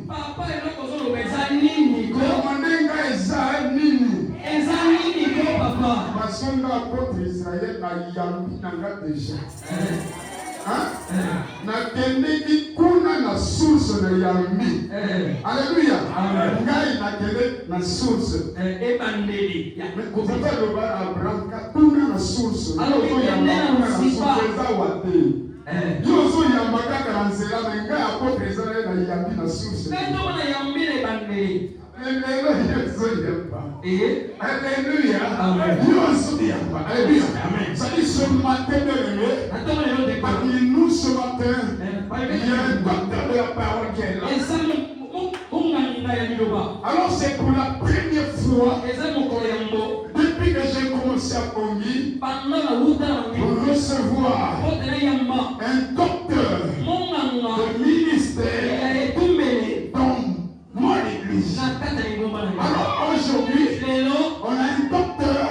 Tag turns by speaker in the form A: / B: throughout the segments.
A: Papa est là pour nous nini ko.
B: Manenga eza nini.
A: Eza nini ko papa.
B: Masonga apôtre Israël na yambi nanga déjà. Na kendeki kuna na source na yambi. Alléluia. Ngai na kende na source.
A: Ebandeli.
B: Kozata loba Abraham kuna na source.
A: Alors il y a na source.
B: Yozo yamba kaka na nzela na ngai apôtre Israël na yambi na source.
A: Ndio na yambi le bandeli.
B: Alléluia. Alléluia. Ça dit ce matin de parmi nous ce matin, il y a un docteur de la parole qui est là. Alors c'est pour la première fois depuis que j'ai commencé à conduire pour recevoir un docteur de ministère dans mon église. Alors aujourd'hui, on a un docteur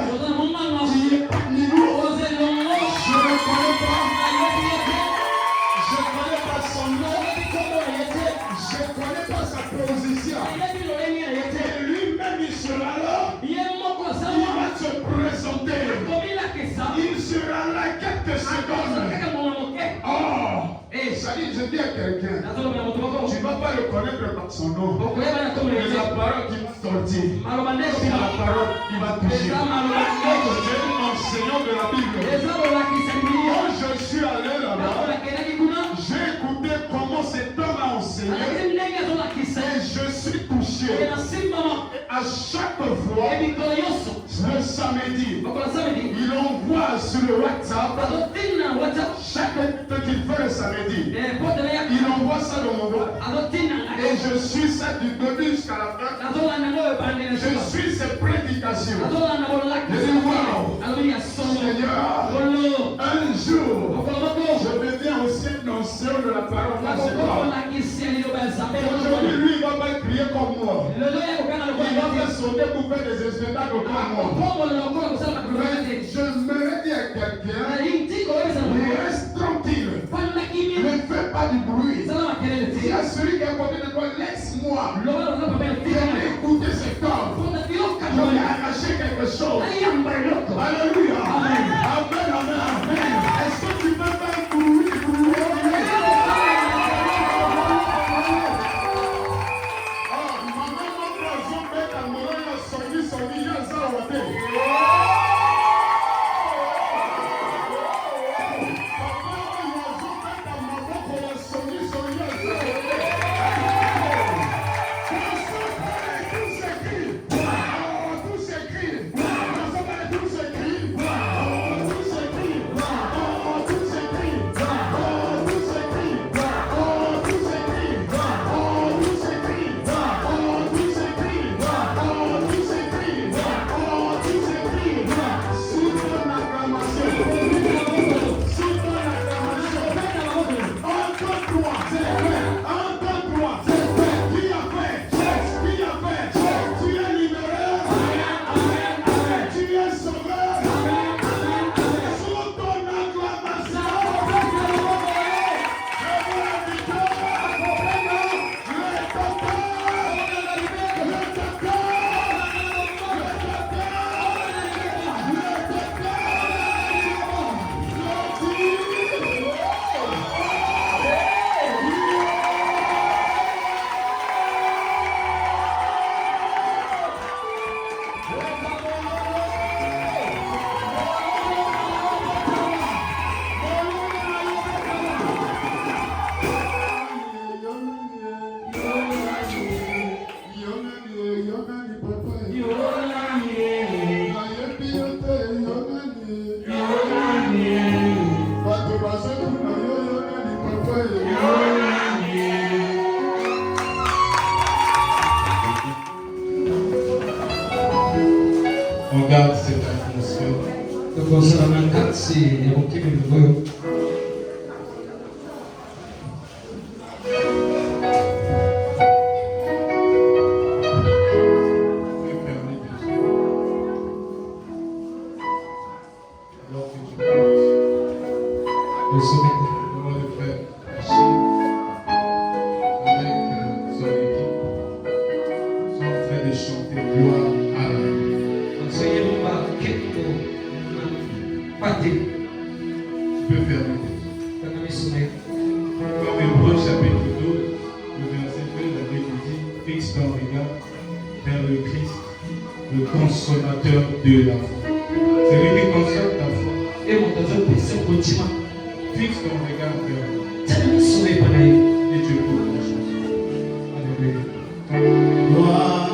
B: qui est parmi nous. Je ne connais pas son nom, je ne connais pas sa position. Et lui-même il sera là, il va se présenter. Il sera là quelques secondes. Oh, ça dit, je dis à quelqu'un, tu ne vas pas le connaître par son nom, mais la parole qui va sortir, c'est la parole qui va toucher. J'ai un enseignant de la Bible. Quand je suis allé là-bas, j'ai écouté comment cet homme a enseigné et je suis touché. Et à chaque fois, le samedi, il envoie sur le WhatsApp chaque truc qu'il fait le samedi. Il envoie ça dans mon doigt. Et je suis ça du début jusqu'à la fin. Je suis ses prédications. Je dis wow, Seigneur, un jour, je deviens aussi un ancien de la parole. Aujourd'hui, lui, il ne va pas crier comme moi. Il va faire sauter pour faire des spectacles comme moi. Mais je me dis à quelqu'un, reste tranquille. Ne fais pas du bruit. Dis à celui qui est à côté de toi, laisse-moi. Viens écouter cet homme. Je vais arracher quelque chose. Alléluia. Amen, amen, amen. Est-ce que tu peux faire un bruit?
C: On garde cette attention. Le sommet de faire avec consommateur de la foi. C'est lui qui consomme ta foi. Fixe ton regard vers lui. Et tu peux la chose. Alléluia. Gloire.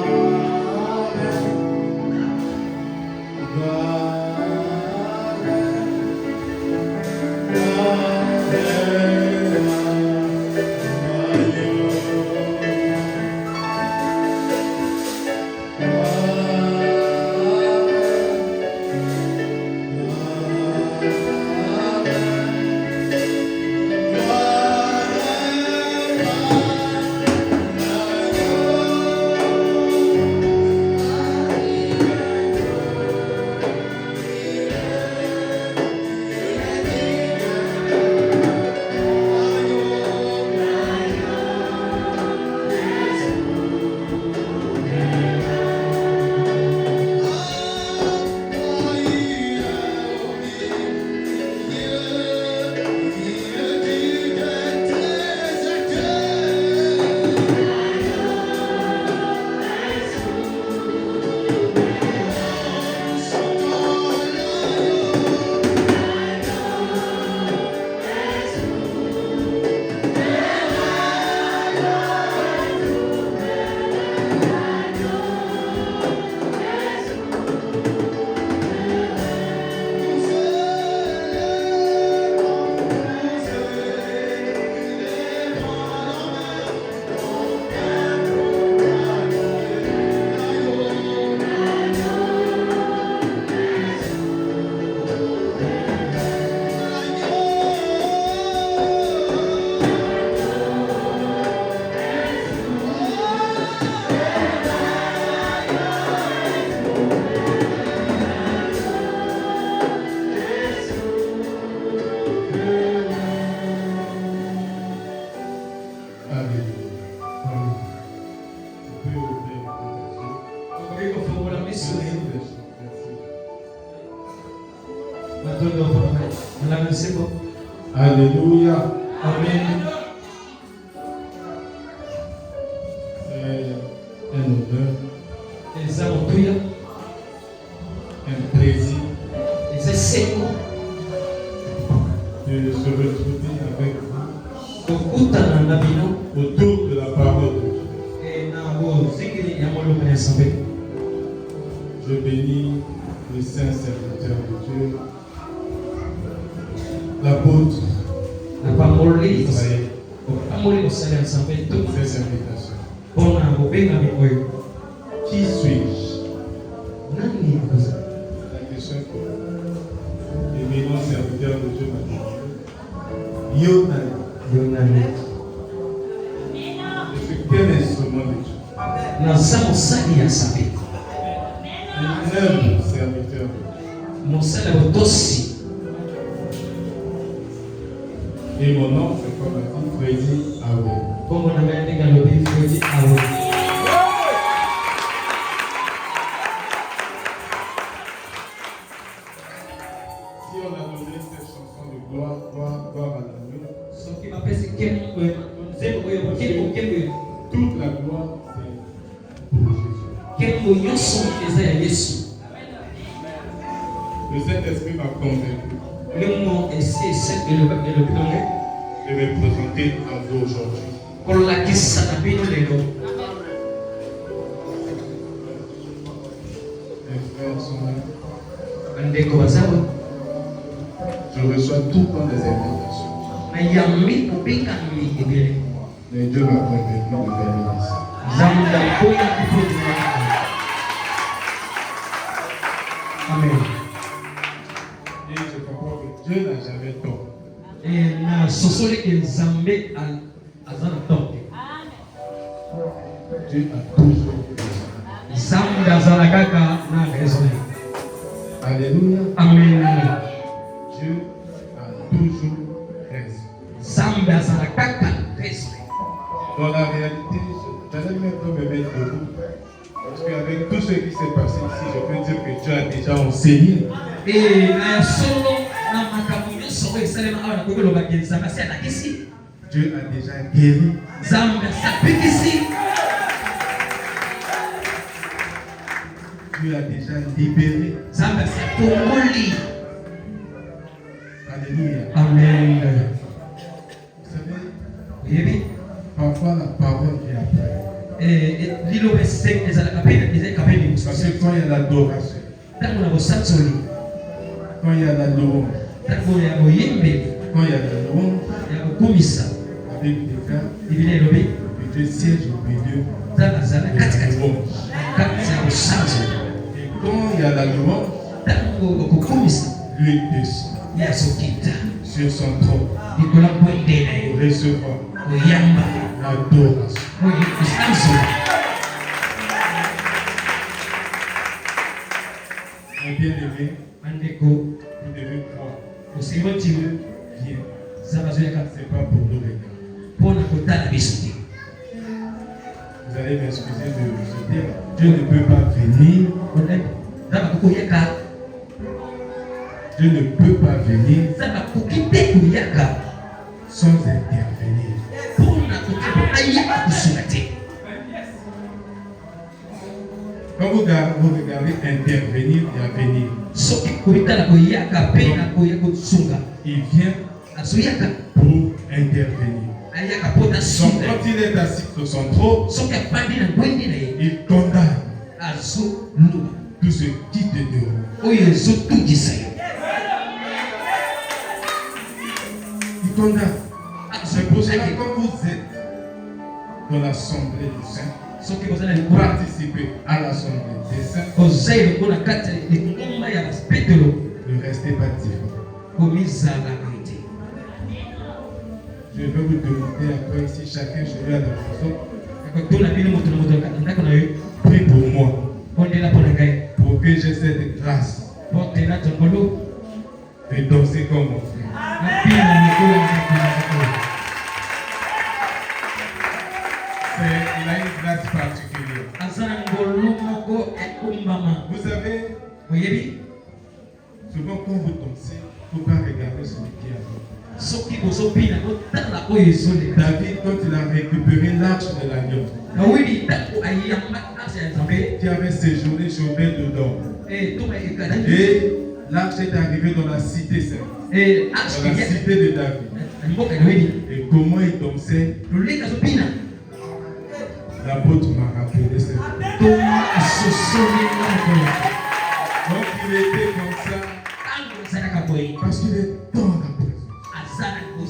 C: Alléluia.
A: Amen.
C: C'est un honneur, un plaisir de se retrouver avec vous autour de la parole de Dieu. Je bénis le saint serviteur de Dieu, l'apôtre Israël, ces invitations. Qui suis-je? La question que l'éminent serviteur de Dieu m'a dit. Yonani. Je suis quel instrument de Dieu? Un humble serviteur de Dieu. Et mon nom, c'est comme a dit Freddy Awe. Si on a donné cette chanson de gloire, gloire, gloire à l'amour, toute la gloire, c'est pour Jésus. Le Saint-Esprit m'a convaincu. Je vais me présenter à vous aujourd'hui. Mes frères sont là. Je reçois tout le temps des invitations. Mais Dieu m'a convaincu de venir ici.
A: Amen.
C: Et je comprends que Dieu n'a jamais tort. Dieu a toujours raison. Alléluia.
A: Amen.
C: Dieu a toujours raison. Dans la réalité, j'allais même pas me mettre debout. Parce qu'avec tout ce qui s'est passé ici, je peux dire que Dieu a déjà enseigné. Dieu a déjà guéri. Dieu Dieu a déjà libéré. Alléluia.
A: Amen.
C: Vous savez, parfois la parole vient après. Parce que quand il y a l'adoration, quand il y a la louange, quand il y a la louange, la Bible déclare que Dieu siège au milieu de la louange. Et quand il y a la louange, lui descend sur son trône pour recevoir l'adoration. Mes bien-aimés, vous devez croire. Dieu vient. Ce n'est pas pour nous regarder. Vous allez m'excuser de ce terme. Dieu ne peut pas venir. Dieu ne peut pas venir sans intervenir. Quand vous regardez intervenir et à venir, il vient pour intervenir. Donc quand il est assis sur son trône, il condamne tout ce qui te dérange. Il condamne. C'est pour cela que quand vous êtes dans l'assemblée des saints, participer à l'assemblée des saints, ne restez pas différents. Je vais vous demander après si chacun chez lui à la maison, prie pour moi, pour que j'ai cette grâce de danser comme mon frère. Il a une grâce particulière. Vous savez, souvent quand vous dansez, il ne faut pas regarder celui qui est à vous. David, quand il a récupéré l'arche de l'alliance, qui avait séjourné chez Obed-Edom, et l'arche est arrivée dans la cité sainte, dans la cité de David. Et comment il dansait, l'apôtre m'a rappelé cette fois. Donc il était comme ça parce qu'il est dans la présence.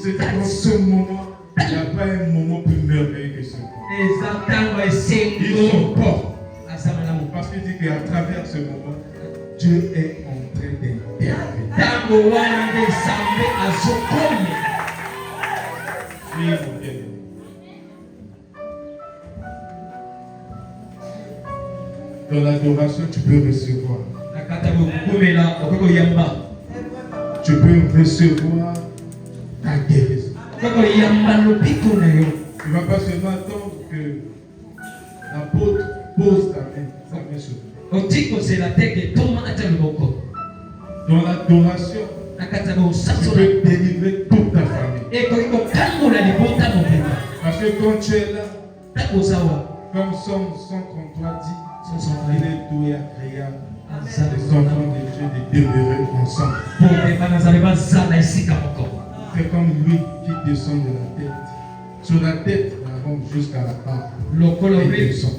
C: C'est dans ce moment, il n'y a pas un moment plus merveilleux que ce moment. Ils sont forts. Parce qu'il dit qu'à travers ce moment, Dieu est en train d'intervenir. Oui, mon bien-aimé. Dans l'adoration, tu peux recevoir. Tu peux recevoir ta guérison. Tu ne vas pas seulement attendre que l'apôtre pose sa main sur toi. Dans l'adoration, tu peux délivrer toute ta famille. Parce que quand tu es là, comme Somme 133 dit, il est doux et agréable, les enfants de Dieu de demeurer ensemble. C'est comme lui qui descend de la tête. Sur la tête, la rampe jusqu'à la barbe. Il descend.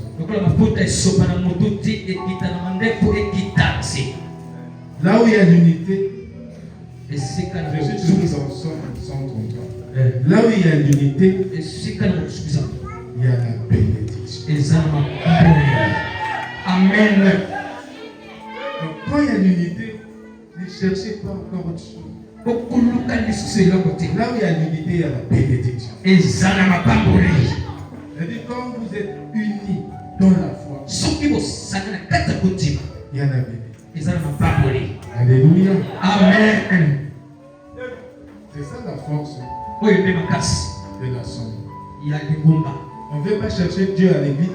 C: Là où il y a l'unité, je suis toujours dans Somme 133. Là où il y a l'unité, il y a la bénédiction.
A: Amen.
C: Donc quand il y a l'unité, ne cherchez pas encore autre chose. Là où il y a l'unité, il y a la bénédiction. C'est-à-dire quand vous êtes unis dans la foi, il y a la bénédiction. Alléluia.
A: Amen.
C: C'est ça la force de l'assemblée. On ne veut pas chercher Dieu à l'église.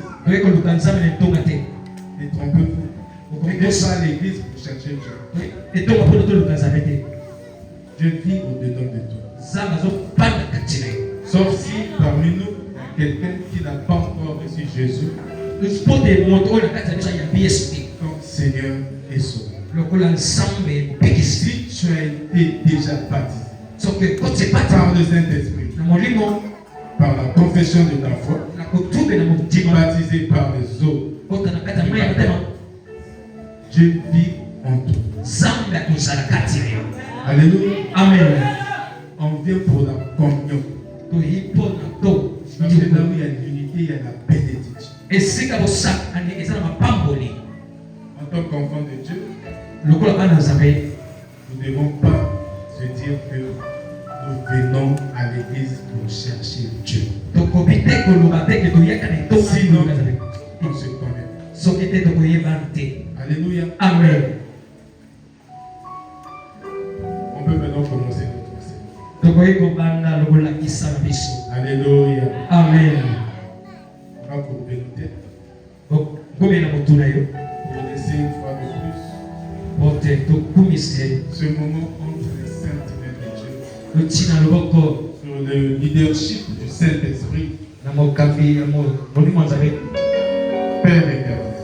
C: Détrompez-vous. Vous ne venez pas à l'église pour chercher Dieu. Dieu vit au-dedans de toi. Sauf si parmi nous, il y a quelqu'un qui n'a pas encore reçu Jésus. Donc si Seigneur et Sauveur.
B: Si
C: tu as été déjà baptisé
B: par
C: le Saint-Esprit, par la confession de ta foi, baptisé par les eaux, Dieu vit en toi. Alléluia.
B: Amen.
C: On vient pour la communion. Parce que là où il y a l'unité, il y a la bénédiction. En tant qu'enfant de Dieu, nous ne devons pas se dire que nous venons à l'église pour chercher Dieu. Sinon, on se connaît. Alléluia.
B: Amen.
C: On peut maintenant commencer notre série. Alléluia.
B: Amen.
C: On va couper nos têtes. Pour laisser une fois de plus ce moment entre les saintes mains de Dieu, sur le leadership du Saint-Esprit, Père éternel,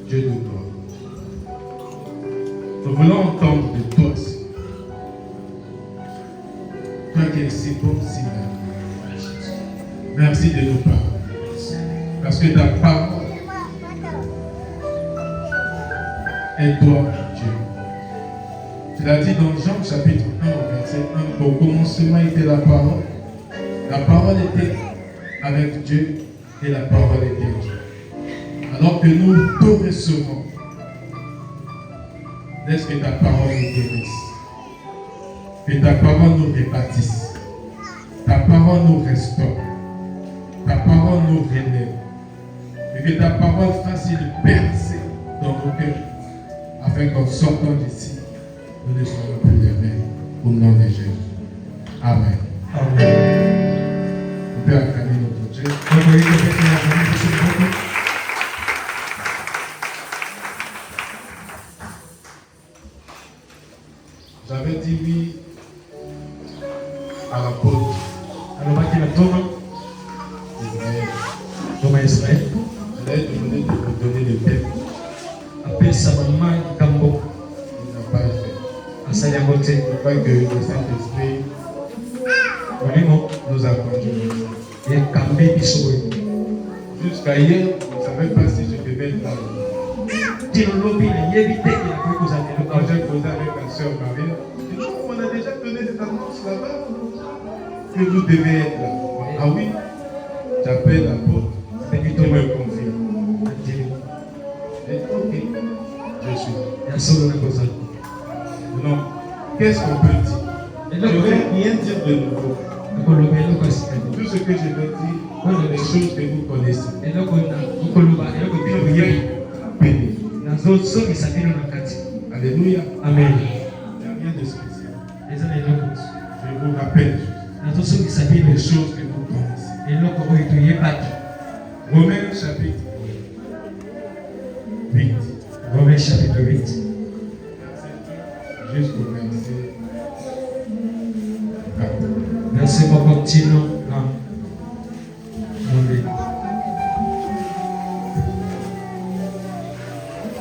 C: Dieu de gloire. Nous voulons entendre de toi, Seigneur. Toi qui es si bon, si merveilleux. Merci de nous parler. Parce que ta parole est toi, Dieu. Tu l'as dit dans Jean chapitre 1, verset 1. Au commencement était la parole. La parole était avec Dieu et la parole était Dieu. Alors que nous te recevons, laisse que ta parole nous guérisse. Que ta parole nous rebâtisse. Ta parole nous restaure. Ta parole nous relève. Et que ta parole fasse une percée dans nos cœurs. Afin qu'en sortant d'ici, nous ne soyons plus les mêmes. Au nom de Jésus. Amen.
B: Amen.
C: On peut acclamer notre Dieu. J'avais dit oui à l'apôtre Israël. Je l'ai demandé de me donner le thème. Il n'a pas fait. Je crois que le Saint-Esprit nous a conduits. Jusqu'à hier, je ne savais pas si je devais être là. Quand j'ai posé avec la sœur Marie, je dis, on a déjà donné des annonces là-bas que vous devez être là. Ah oui, j'appelle l'apôtre, c'est lui qui me confirme. Et ok, je suis là. Non, qu'est-ce qu'on peut dire? Je ne vais rien dire de nouveau. Tout ce que je vais dire, c'est des choses que vous connaissez. Je vais bénir. Alléluia.
B: Amen.
C: Il n'y a rien de spécial. Je vous rappelle des choses que vous connaissez. Romains chapitre 8.
B: Romains chapitre 8.
C: Jusqu'au verset 4.
B: Verset pour continuer.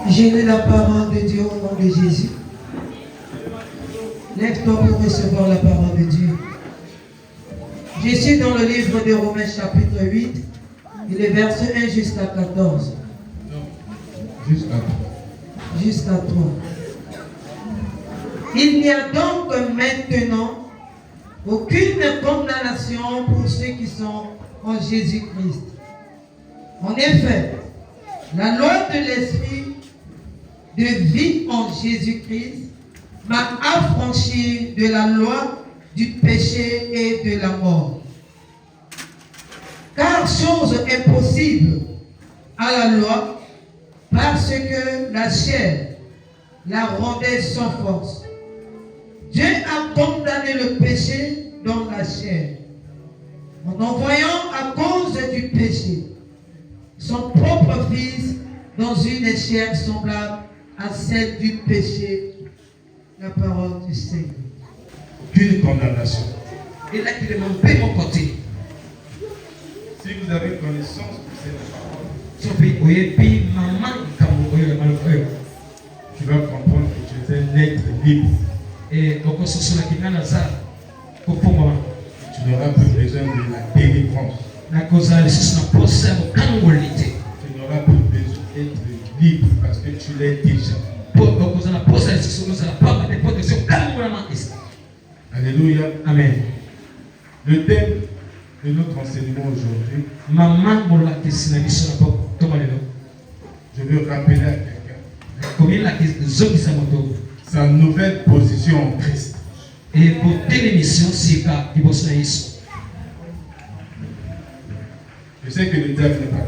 D: J'ai lu la parole de Dieu au nom de Jésus. Lève-toi pour recevoir la parole de Dieu. Je suis dans le livre de Romains chapitre 8, et les versets 1 jusqu'à 14.
C: Non, jusqu'à 3.
D: Jusqu'à 3. Il n'y a donc maintenant aucune condamnation pour ceux qui sont en Jésus-Christ. En effet, la loi de l'Esprit de vie en Jésus-Christ m'a affranchi de la loi du péché et de la mort. Car chose est possible à la loi parce que la chair la rendait sans force. Dieu a condamné le péché dans la chair en envoyant à cause du péché son propre fils dans une chair semblable à celle du péché. La parole du Seigneur.
C: Aucune condamnation.
B: Et là, il est mon père au côté.
C: Si vous avez connaissance de cette parole, Tu vas comprendre que tu es un être libre.
B: Et donc, ce sont les qui Tu
C: n'auras plus besoin de la délivrance. Tu n'auras plus besoin d'être libre parce que tu l'es déjà. Alléluia.
B: Amen.
C: Le thème de notre enseignement aujourd'hui, je veux rappeler à quelqu'un sa nouvelle position en Christ. Je sais que le diable n'est pas là.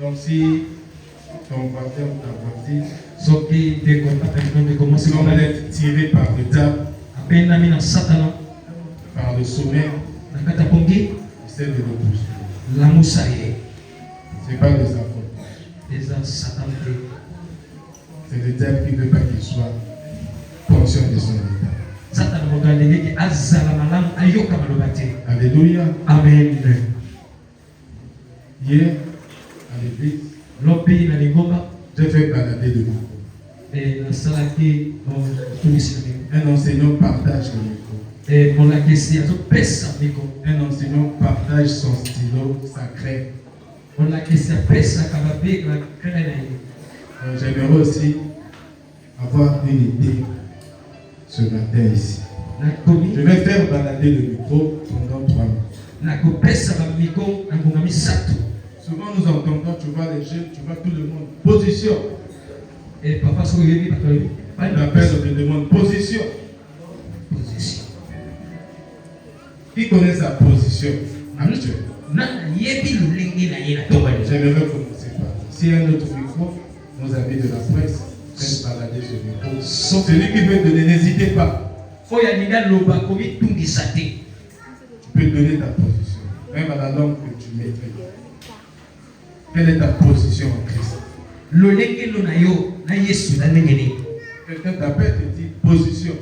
C: Donc si ton voisin ou ta voisine semble être tiré par le diable, par le sommeil, essaie de le pousser. Ce n'est pas les apôtres. C'est le diable qui ne veut pas qu'il soit conscient de son état. Alléluia.
B: Amen.
C: Hier, à l'église, j'ai fait balader le micro. Un enseignant partage le micro. Un enseignant partage son stylo, sa crème. J'aimerais aussi avoir une idée ce matin ici. Je vais faire balader le micro pendant 3 minutes. Souvent nous entendons, tu vois les jeunes, tu vois tout le monde. Position. L'appel te demande position. Qui connaît sa position actuelle? J'aimerais commencer par si un autre micro, nos amis de la presse, faites balader ce micro. Celui qui veut donner, n'hésitez pas. Tu peux donner ta position, même à la langue que tu maîtrises. Quelle est ta position en Christ? Quelqu'un t'appelle et dit position.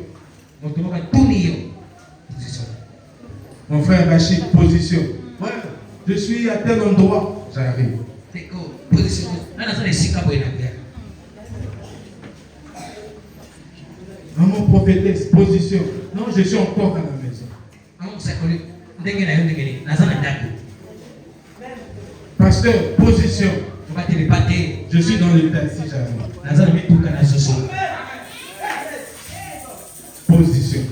C: Mon frère Rachid, position. Ouais, je suis à tel endroit, j'arrive. Maman prophétesse, position. Non, je suis encore à la maison. Pasteur, position. Je suis dans le taxi, j'arrive. Position.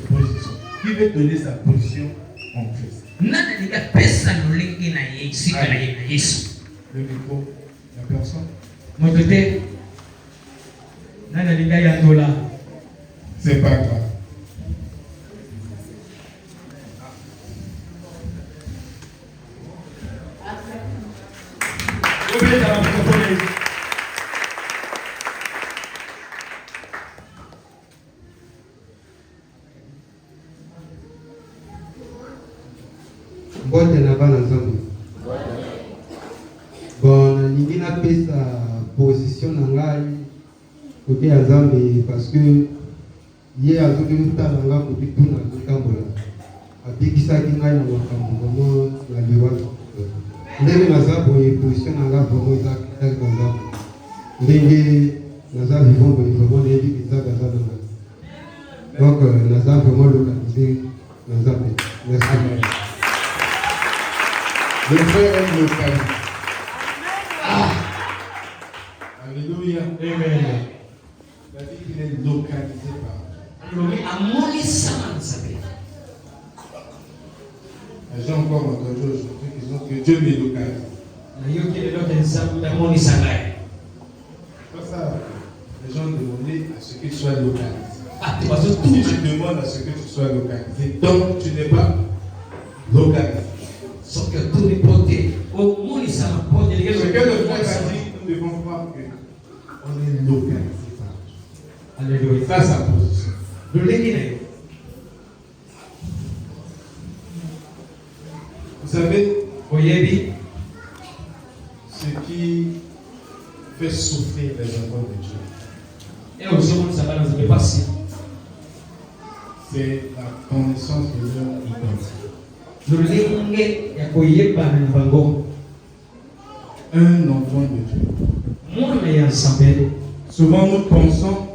C: Qui veut donner sa position en Christ? Le micro, la personne. C'est pas grave.
E: Bonne na bana nzambe. Bon, nalingi napesa position na ngai côté ya Nzambe parce que ye azoki kotala nga kopi tuna kotambola. Abikisaki ngai na makambo vraiment na liwazo. Ndenge naza boye position na nga vraiment eza kitali na Nzambe. Ndenge naza vivant boye vraiment nayebi Nzambe aza na nga. Donc naza vraiment localisé na Nzambe. Merci.
C: Le frère est localisé. Alléluia.
B: Amen.
C: Il a dit qu'il est localisé par Dieu. Les gens encore entendu aujourd'hui qui disent que Dieu me localise. Pas ça. Les gens demandaient à ce qu'il soit localisé. Si tu demandes à ce que tu sois localisé, donc tu n'es pas localisé. Ce que le frère a dit, nous devons croire qu'on est localisé par Dieu. Alléluia. Ça, sa position. Vous savez, ce qui fait souffrir les enfants de Dieu, c'est la connaissance de leur identité. Un enfant de Dieu. Souvent nous pensons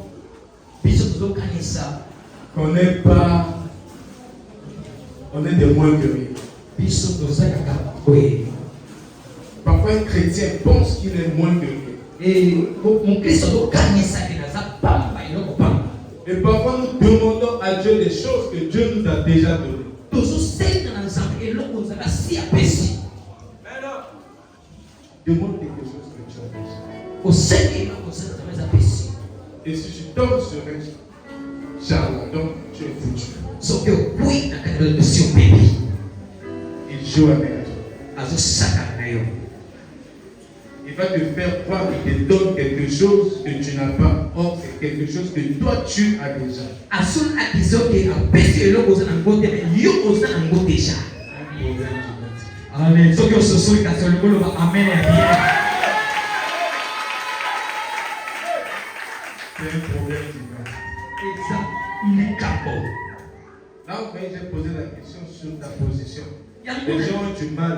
C: qu'on n'est pas, on est des moins que rien. Parfois un chrétien pense qu'il est moins que rien. Et parfois nous demandons à Dieu des choses que Dieu nous a déjà données. Demande quelque chose que tu as déjà. Et si tu tombes sur un charlatan, tu es foutu. Il joue avec toi. Il va te faire croire qu'il te donne quelque chose que tu n'as pas. Or, c'est quelque chose que toi tu as déjà.
A: Amen. So que ce soit amen.
C: C'est un problème divin. Là où j'ai posé la question sur ta position, les gens ont du mal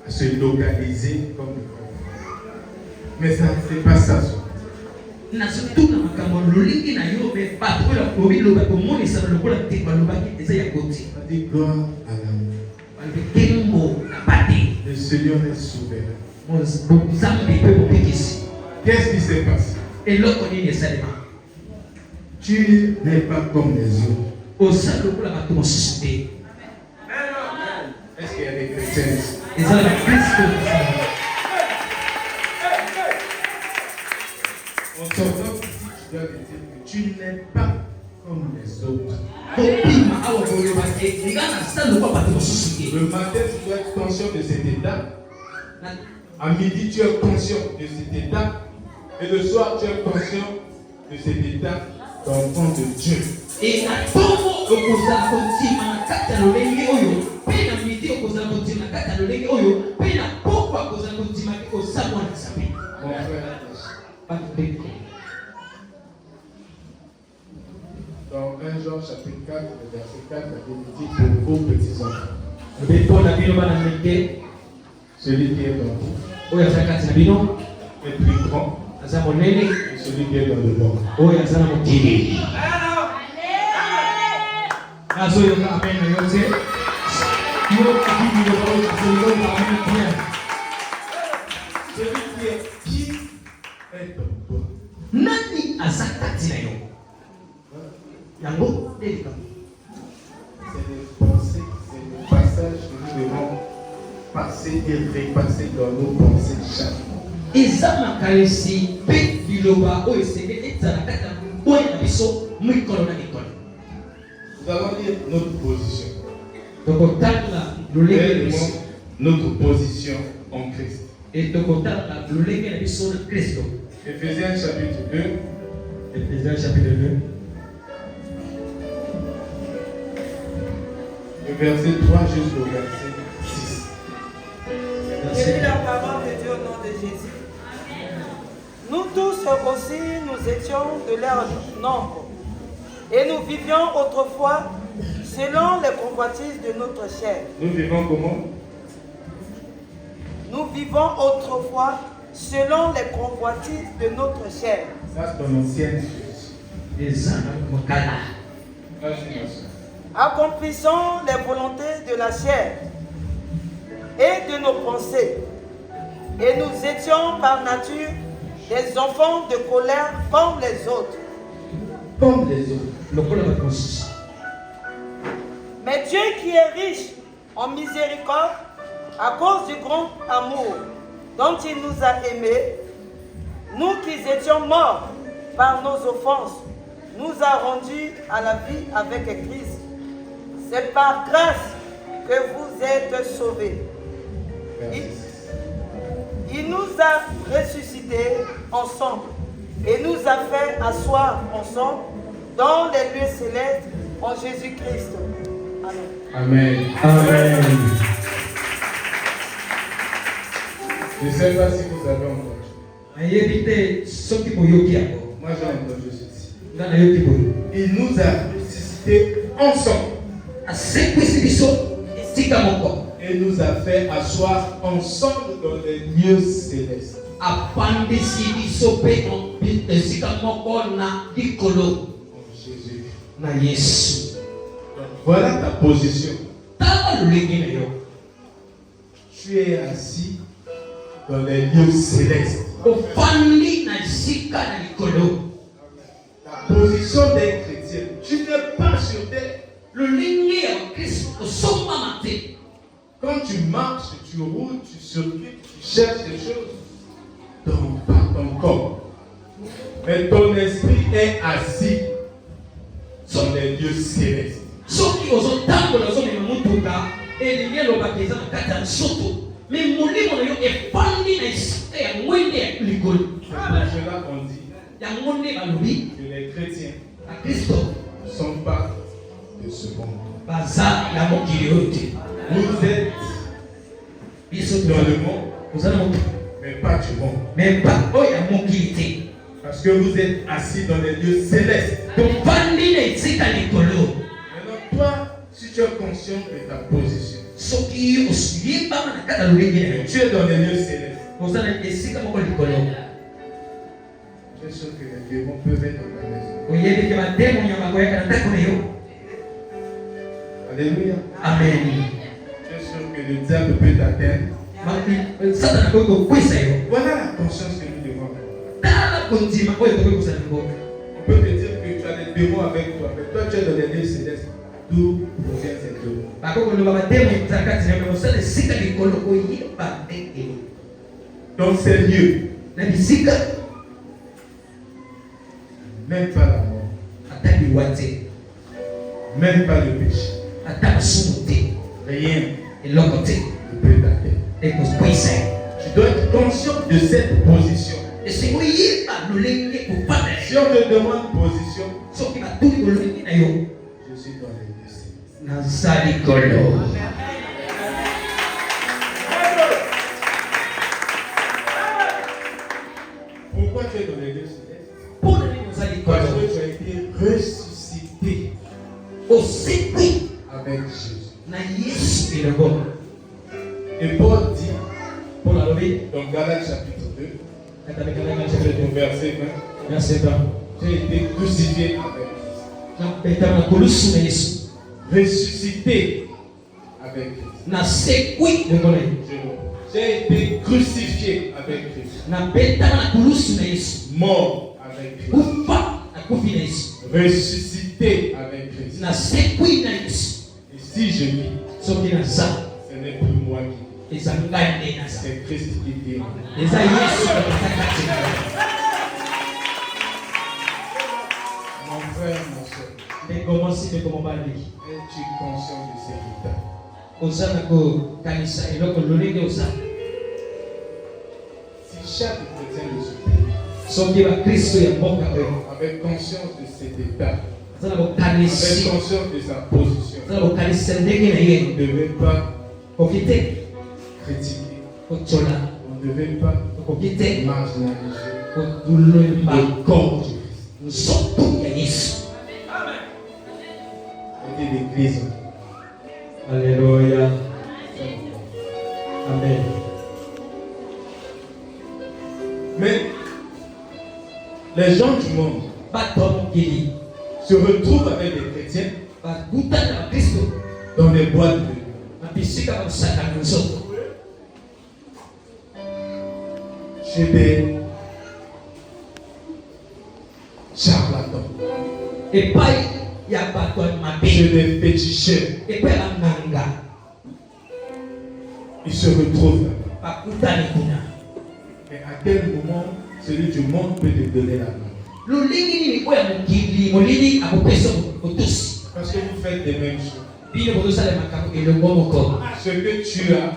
C: à se localiser comme le corps. Mais ça, c'est pas ça. On dit gloire à l'amour. Le Seigneur est souverain. Qu'est-ce qui s'est passé? Tu n'es pas comme les autres. Est-ce qu'il y a des chrétiens ici? En sortant ici, tu dois te dire que tu n'es pas comme les autres. Le matin, tu dois être conscient de cet état. À midi, tu es conscient de cet état. Et le soir, tu es conscient de cet état d'enfant de Dieu. Et mon frère, dans 1 Jean chapitre 4, verset 4, la Bible dit pour vos petits enfants. Celui qui est dans vous est plus grand que celui qui est dans le monde. Celui qui est dans toi. C'est les pensées, c'est le passage que nous devons passer et repasser dans nos pensées chaque fois. Nous allons lire notre position. Réellement, notre position en Christ. Éphésiens chapitre 2. Le verset 3 jusqu'au verset 6.
F: J'ai la parole de Dieu au nom de Jésus. Nous tous aussi, nous étions de leur nombre. Et nous vivions autrefois selon les convoitises de notre chair.
C: Nous vivons comment?
F: Nous vivons autrefois selon les convoitises de notre chair.
C: Ça, c'est ton ancienne chose.
F: Accomplissant les volontés de la chair et de nos pensées. Et nous étions par nature des enfants de colère comme les autres.
C: Comme les autres.
F: Mais Dieu qui est riche en miséricorde, à cause du grand amour dont il nous a aimés, nous qui étions morts par nos offenses, nous a rendus à la vie avec Christ. C'est par grâce que vous êtes sauvés. Il nous a ressuscités ensemble et nous a fait asseoir ensemble dans les lieux célestes en Jésus-Christ. Amen.
C: Amen. Amen. Je ne sais pas si vous avez entendu. Moi j'ai entendu ceci. Il nous a ressuscités ensemble. Et nous a fait asseoir ensemble dans les lieux célestes. En Jésus. Voilà ta position. Tu es assis dans les lieux célestes. La position d'un chrétien. Tu n'es pas sur terre. Quand tu marches, tu roules, tu circules, tu cherches des choses par ton corps. Mais ton esprit est assis dans les lieux célestes. Cela on dit que les chrétiens ne sont pas de ce monde. Vous êtes dans le monde, mais pas du monde. Parce que vous êtes assis dans les lieux célestes. Maintenant, toi, si tu es conscient de ta position, tu es dans les lieux célestes. Je suis sûr que les démons peuvent être dans ta maison. Alléluia.
F: Amen.
C: Je suis sûr que le diable peut t'atteindre. Voilà la conscience que nous devons avoir. On peut te dire que tu as des démons avec toi, mais toi tu es dans les lieux célestes. D'où proviennent ces démons? Dans ces lieux, même pas la mort, même pas le péché, rien ne peut t'atteindre. Tu dois être conscient de cette position. Si on te demande position, je suis dans les lieux. Pourquoi tu es dans les lieux célestes? Parce que tu as été ressuscité avec Jésus. Et Paul dit dans Galates chapitre 2, verset 20, j'ai été crucifié avec Christ. Ressuscité avec Christ. J'ai été crucifié avec Christ. Mort avec Christ. Ressuscité avec Christ. Et si je vis, ce n'est plus moi qui vis. C'est Christ qui vit. Mon frère, ma soeur, es-tu conscient de cet état? Si chaque chrétien le suit, avec conscience de cet état, avec conscience de sa position, on ne devait pas critiquer, on ne devait pas marginaliser le corps de Christ. Et l'église.
A: Alléluia. Amen.
C: Mais les gens du monde se retrouvent avec des chrétiens dans des boîtes de nuit. Chez des charlatans, chez des féticheurs. Ils se retrouvent là-bas. Mais à quel moment celui du monde peut te donner la main? Parce que vous faites les mêmes choses. Ce que tu as,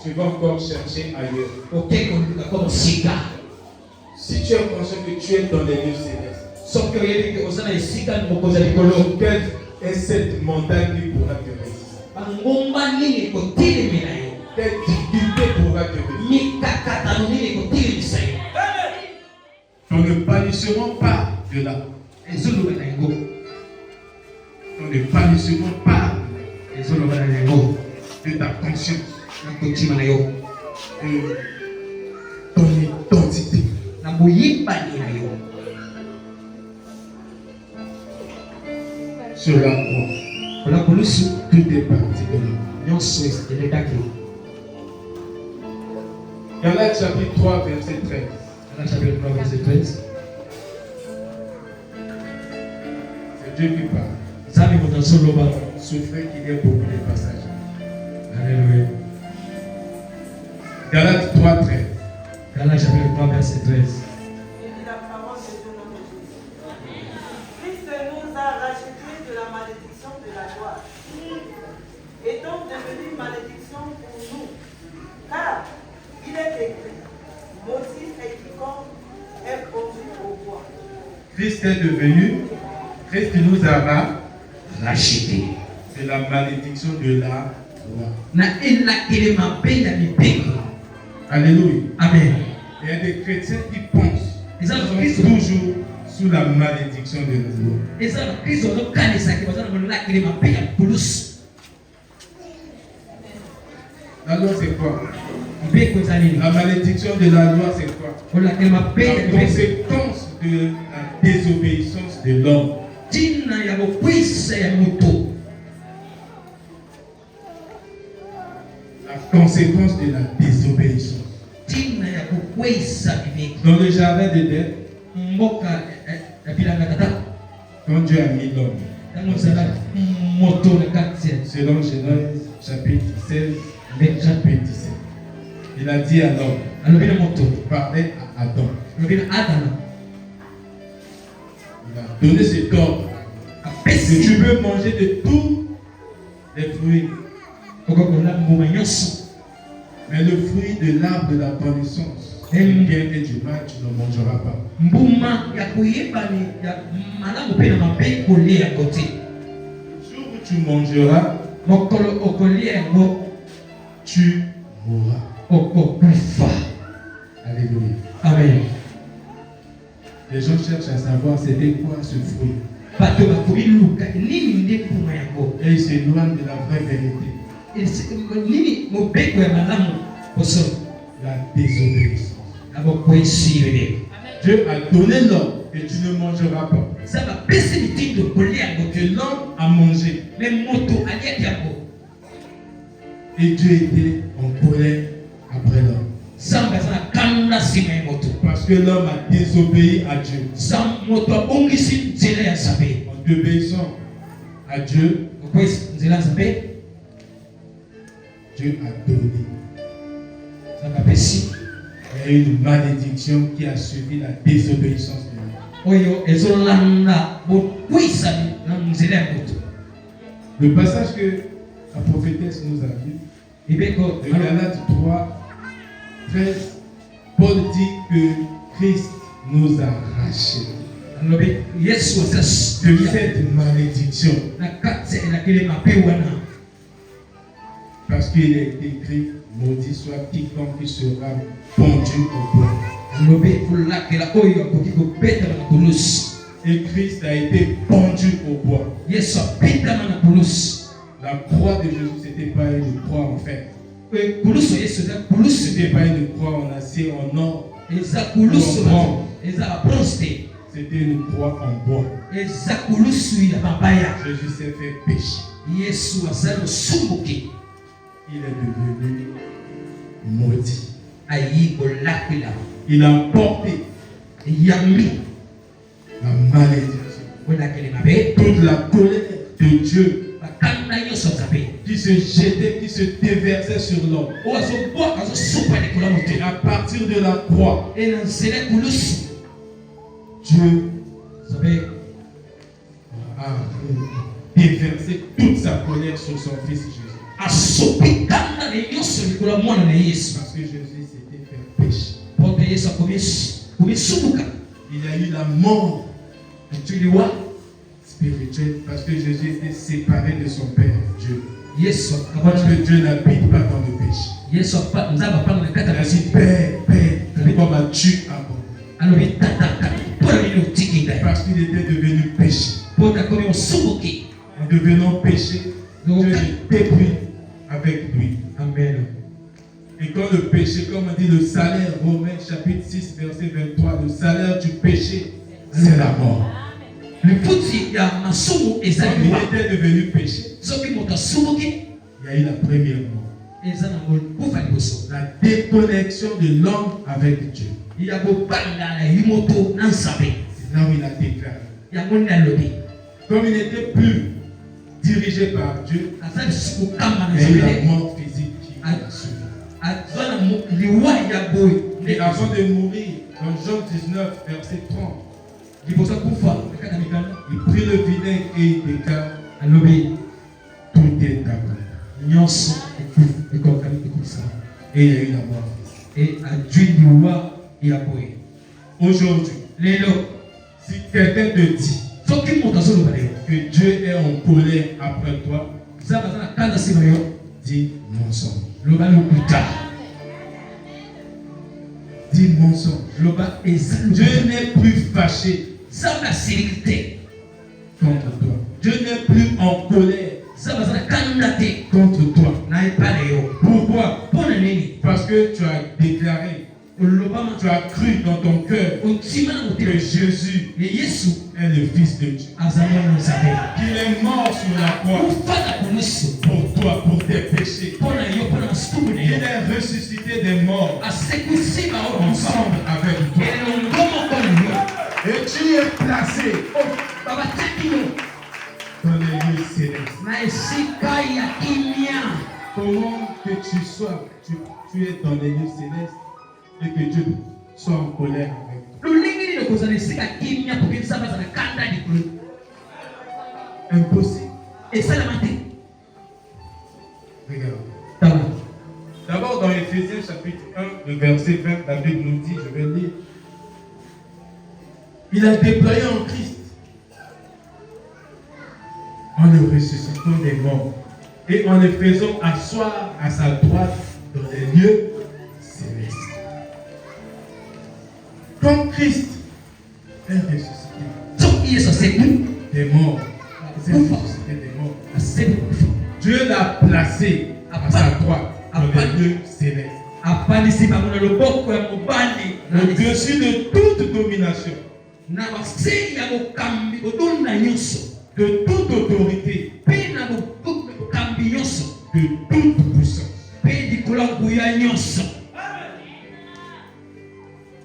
C: tu vas encore chercher ailleurs. Si tu es conscient que tu es dans les lieux célestes, quelle est cette montagne qui pourra te résister? Quelle difficulté pourra te résister? Nous ne pâlisserons pas de là. Nous ne pâlisserons pas. de ta conscience, de ton identité. Sur la croix, tout est parti de là. Galates chapitre 3, verset 13. C'est Dieu qui parle. Souffrez qu'il y ait beaucoup de passages.
A: Alléluia.
C: Galates 3, 13.
A: Galates chapitre 3, verset 13.
F: La parole de Dieu notre Jésus. Christ nous a rachetés de la malédiction de la loi, étant devenu malédiction pour nous, car il est écrit, maudit est quiconque est conduit au bois.
C: Christ nous a rachetés de la malédiction de la loi. Alléluia.
A: Amen.
C: Il y a des chrétiens qui pensent qu'ils sont toujours sous la malédiction de la loi. La loi c'est quoi? La malédiction de la loi c'est quoi? La conséquence de la désobéissance de l'homme. La conséquence de la désobéissance. Dans le jardin d'Éden, quand Dieu a mis l'homme, selon Genèse chapitre 16, chapitre 17, il a dit à l'homme, il parlait à Adam. Il a donné cet ordre que tu peux manger de tous les fruits. Mais le fruit de l'arbre de la connaissance, du bien et du mal, tu ne mangeras pas. Le jour où tu mangeras, tu mourras. Alléluia.
A: Amen.
C: Les gens cherchent à savoir c'était quoi ce fruit. Et ils s'éloignent de la vraie vérité. La désobéissance. Dieu a donné l'ordre que tu ne mangeras pas. Que l'homme a mangé. Et Dieu était en colère après l'homme. Parce que l'homme a désobéi à Dieu. En obéissant à Dieu, Dieu a donné. Il y a une malédiction qui a suivi la désobéissance de l'homme. Le passage que la prophétesse nous a lu, de Galates 3, 13, Paul dit que Christ nous a rachetés de cette malédiction. Parce qu'il est écrit, maudit soit quiconque qui sera pendu au bois. Et Christ a été pendu au bois. La croix de Jésus, ce n'était pas une croix en fait. Ce n'était pas une croix en acier, en or, c'était une croix en bois. Jésus s'est fait péché. Il est devenu maudit. Il a porté la malédiction, toute la colère de Dieu qui se jetait, qui se déversait sur l'homme. Et à partir de la croix, Dieu a déversé toute sa colère sur son fils Jésus. Parce que Jésus s'était fait péché. Il y a eu la mort spirituelle parce que Jésus était séparé de son Père, Dieu. Parce que Dieu n'habite pas dans le péché. Il a dit, Père, pourquoi m'as-tu abandonné? Parce qu'il était devenu péché. En devenant péché, Dieu te dépouille avec lui.
A: Amen.
C: Et quand le péché, comme on dit, le salaire, Romains chapitre 6, verset 23, le salaire du péché, c'est la mort.
A: Le petit, il y a un sourd et ça
C: Quand il était devenu péché,
A: ce qui m'a sourd,
C: il y a eu la première mort.
A: et ça n'a pas fait
C: La déconnexion de l'homme avec Dieu.
A: il y a beaucoup de moto dans sa vie.
C: C'est là où il a déclaré.
A: Il y a mon lobby.
C: Comme il n'était plus dirigé par Dieu,
A: À ça, je suis au
C: il y a eu la
A: camp.
C: mort physique qui l'a suivi. Et avant de mourir, dans Jean 19, verset 30, il prit le vinaigre et il déclare, tout est accompli. Et il y a eu la mort physique. Aujourd'hui, si quelqu'un te dit que Dieu est en colère après toi, dis mensonge. Dis mensonge. Dieu n'est plus fâché contre toi. Dieu n'est plus en colère contre toi. Pourquoi? Parce que tu as déclaré, tu as cru dans ton cœur que Jésus est le Fils de Dieu. Qu'il est mort sur la croix pour toi, pour tes péchés. Il est ressuscité des morts ensemble avec toi. Et tu es placé dans les lieux célestes. Comment que tu sois, tu es dans les lieux célestes et que Dieu soit en colère avec toi. Impossible. Regarde. D'abord dans Éphésiens chapitre 1, le verset 20, la Bible nous dit, je vais lire. Il a déployé en Christ, en le ressuscitant des morts et en le faisant asseoir à sa droite dans les lieux célestes. Quand Christ est ressuscité des morts, Dieu l'a placé à sa droite dans les lieux célestes. Au-dessus de toute domination, de toute autorité, de toute puissance,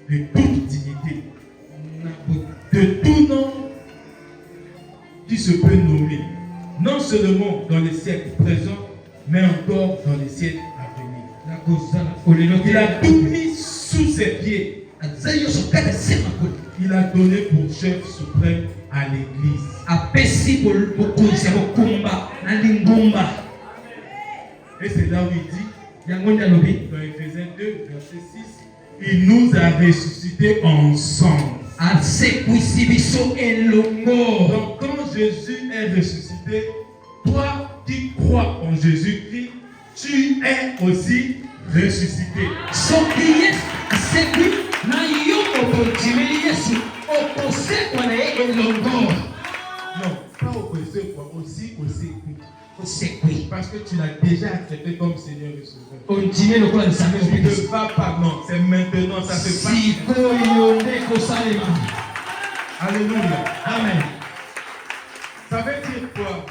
C: de toute dignité, de tout nom qui se peut nommer, non seulement dans les siècles présents, mais encore dans les siècles à venir. Il a tout mis sous ses pieds. Il a donné pour chef suprême à l'Église. Et c'est là où il dit, dans Ephésiens 2, verset 6, il nous a ressuscités ensemble. Donc quand Jésus est ressuscité, toi qui crois en Jésus-Christ, tu es aussi ressuscité. Non, pas opposé, aussi. Parce que tu l'as déjà accepté comme Seigneur et Sauveur. Tu ne vas pas, non, c'est maintenant, ça se passe. Alléluia.
A: Amen.
C: Ça veut dire quoi?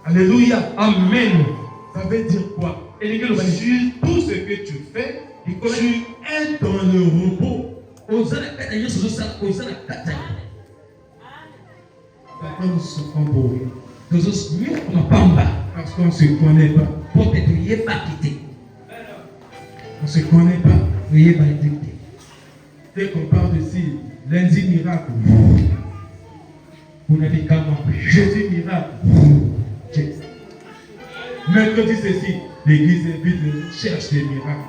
C: Alléluia.
A: Amen.
C: Ça veut dire quoi? Sur tout ce que tu fais, tu es dans le repos. Pourquoi nous souffrons pour rien? Parce qu'on ne se connaît pas. On ne se connaît pas. Dès qu'on parle de ci, lundi miracle. Jésus miracle. Mercredi ceci, l'église invite les cherche des miracles.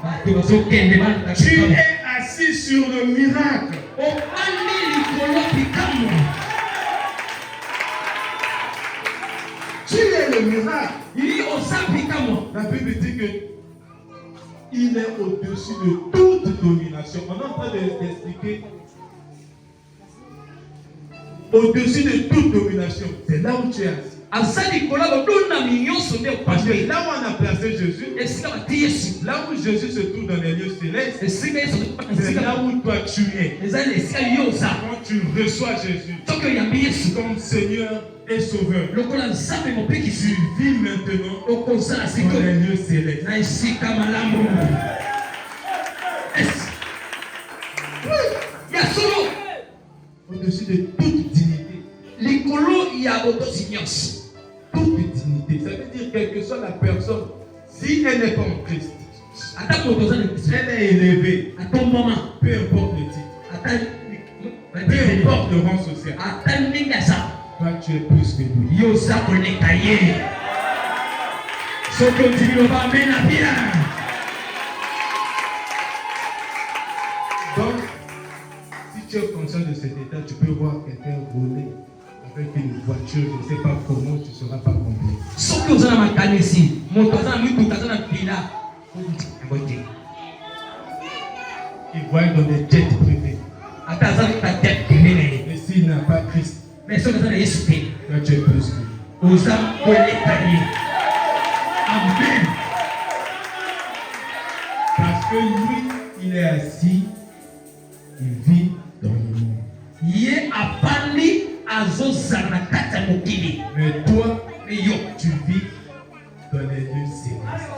C: Tu es assis sur le miracle. Tu es le miracle. La Bible dit que il est au-dessus de toute domination. On est en train d'expliquer au-dessus de toute domination. C'est là où tu es assis. C'est là où on a placé Jésus. Là où Jésus se trouve dans les lieux célestes. C'est là où toi tu es. Quand tu reçois Jésus comme Seigneur et Sauveur, tu vis maintenant dans les lieux célestes. Au-dessus de toute dignité. Toute dignité. Ça veut dire quelle que soit la personne, si elle n'est pas en Christ, elle est élevée. Peu importe le titre. Peu importe le rang social. Toi, tu es plus que lui. Donc, si tu es conscient de cet état, tu peux voir quelqu'un rouler avec une voiture, je ne sais pas comment, tu ne seras pas complet. Il voit dans des jets privés. Et s'il n'a pas Christ, toi tu es plus que lui. Amen. Parce que lui, il est assis, il vit dans le monde. Mais toi, tu vis dans les lieux célestes.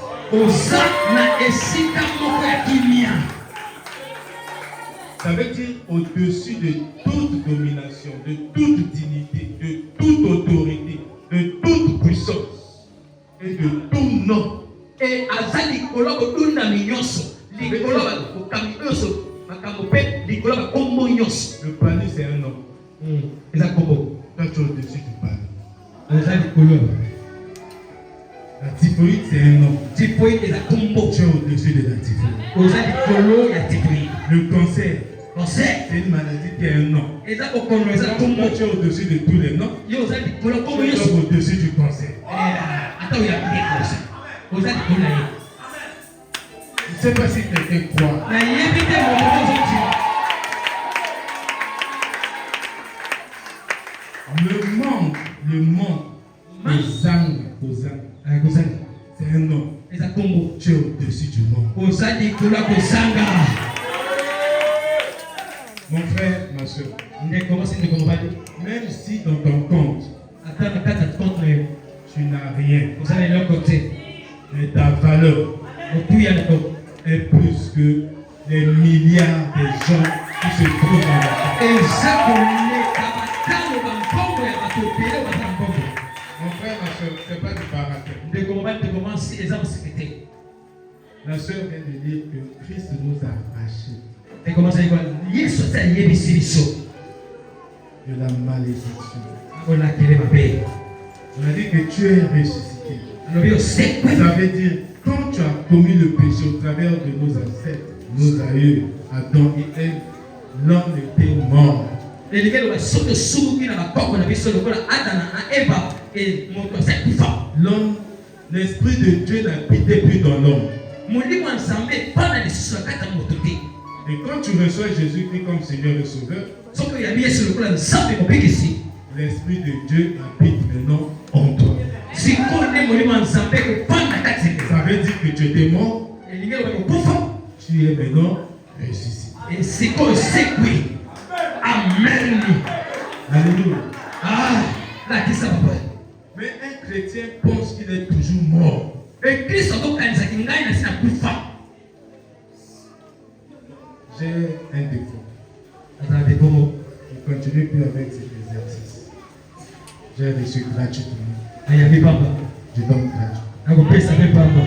C: Ça veut dire au-dessus de toute domination, de toute dignité, de toute autorité, de toute puissance et de tout nom. Le panier, c'est un nom. Toi, tu es au-dessus du panier. La typhoïde, c'est un nom. Tu es au-dessus de la typhoïde. Le cancer, c'est une maladie qui a un nom. Toi, tu es au-dessus de tous les noms. Tu es au-dessus du cancer. Je ne sais pas si quelqu'un croit. Le monde, c'est un nom. Tu es au-dessus du monde. Mon frère, ma soeur, même si dans ton compte, tu n'as rien, mais ta valeur est plus que les milliards de gens qui se trouvent dans la terre. Mon frère, ma soeur, ce n'est pas du baratin. La soeur vient de dire que Christ nous a arrachés de la malédiction. On a dit que tu es ressuscité. Ça veut dire, quand tu as commis le péché au travers de nos ancêtres, nos aïeux, Adam et Ève, l'homme était mort. L'homme, l'Esprit de Dieu n'habitait plus dans l'homme. Et quand tu reçois Jésus-Christ comme Seigneur et Sauveur, l'Esprit de Dieu habite maintenant en toi. Ça veut dire que tu étais mort, tu es maintenant ressuscité.
A: Amen.
C: Alléluia.
A: Mais
C: Mais un chrétien pense qu'il est toujours mort.
A: et Kristo tokanisa kingai na sina kufa.
C: J'ai un défaut.
A: Ata défaut.
C: Je ne continue plus avec cet exercice. J'ai reçu gratuitement.
A: Ayabi papa.
C: Je donne gratuitement.
A: Nakopesa pe papa.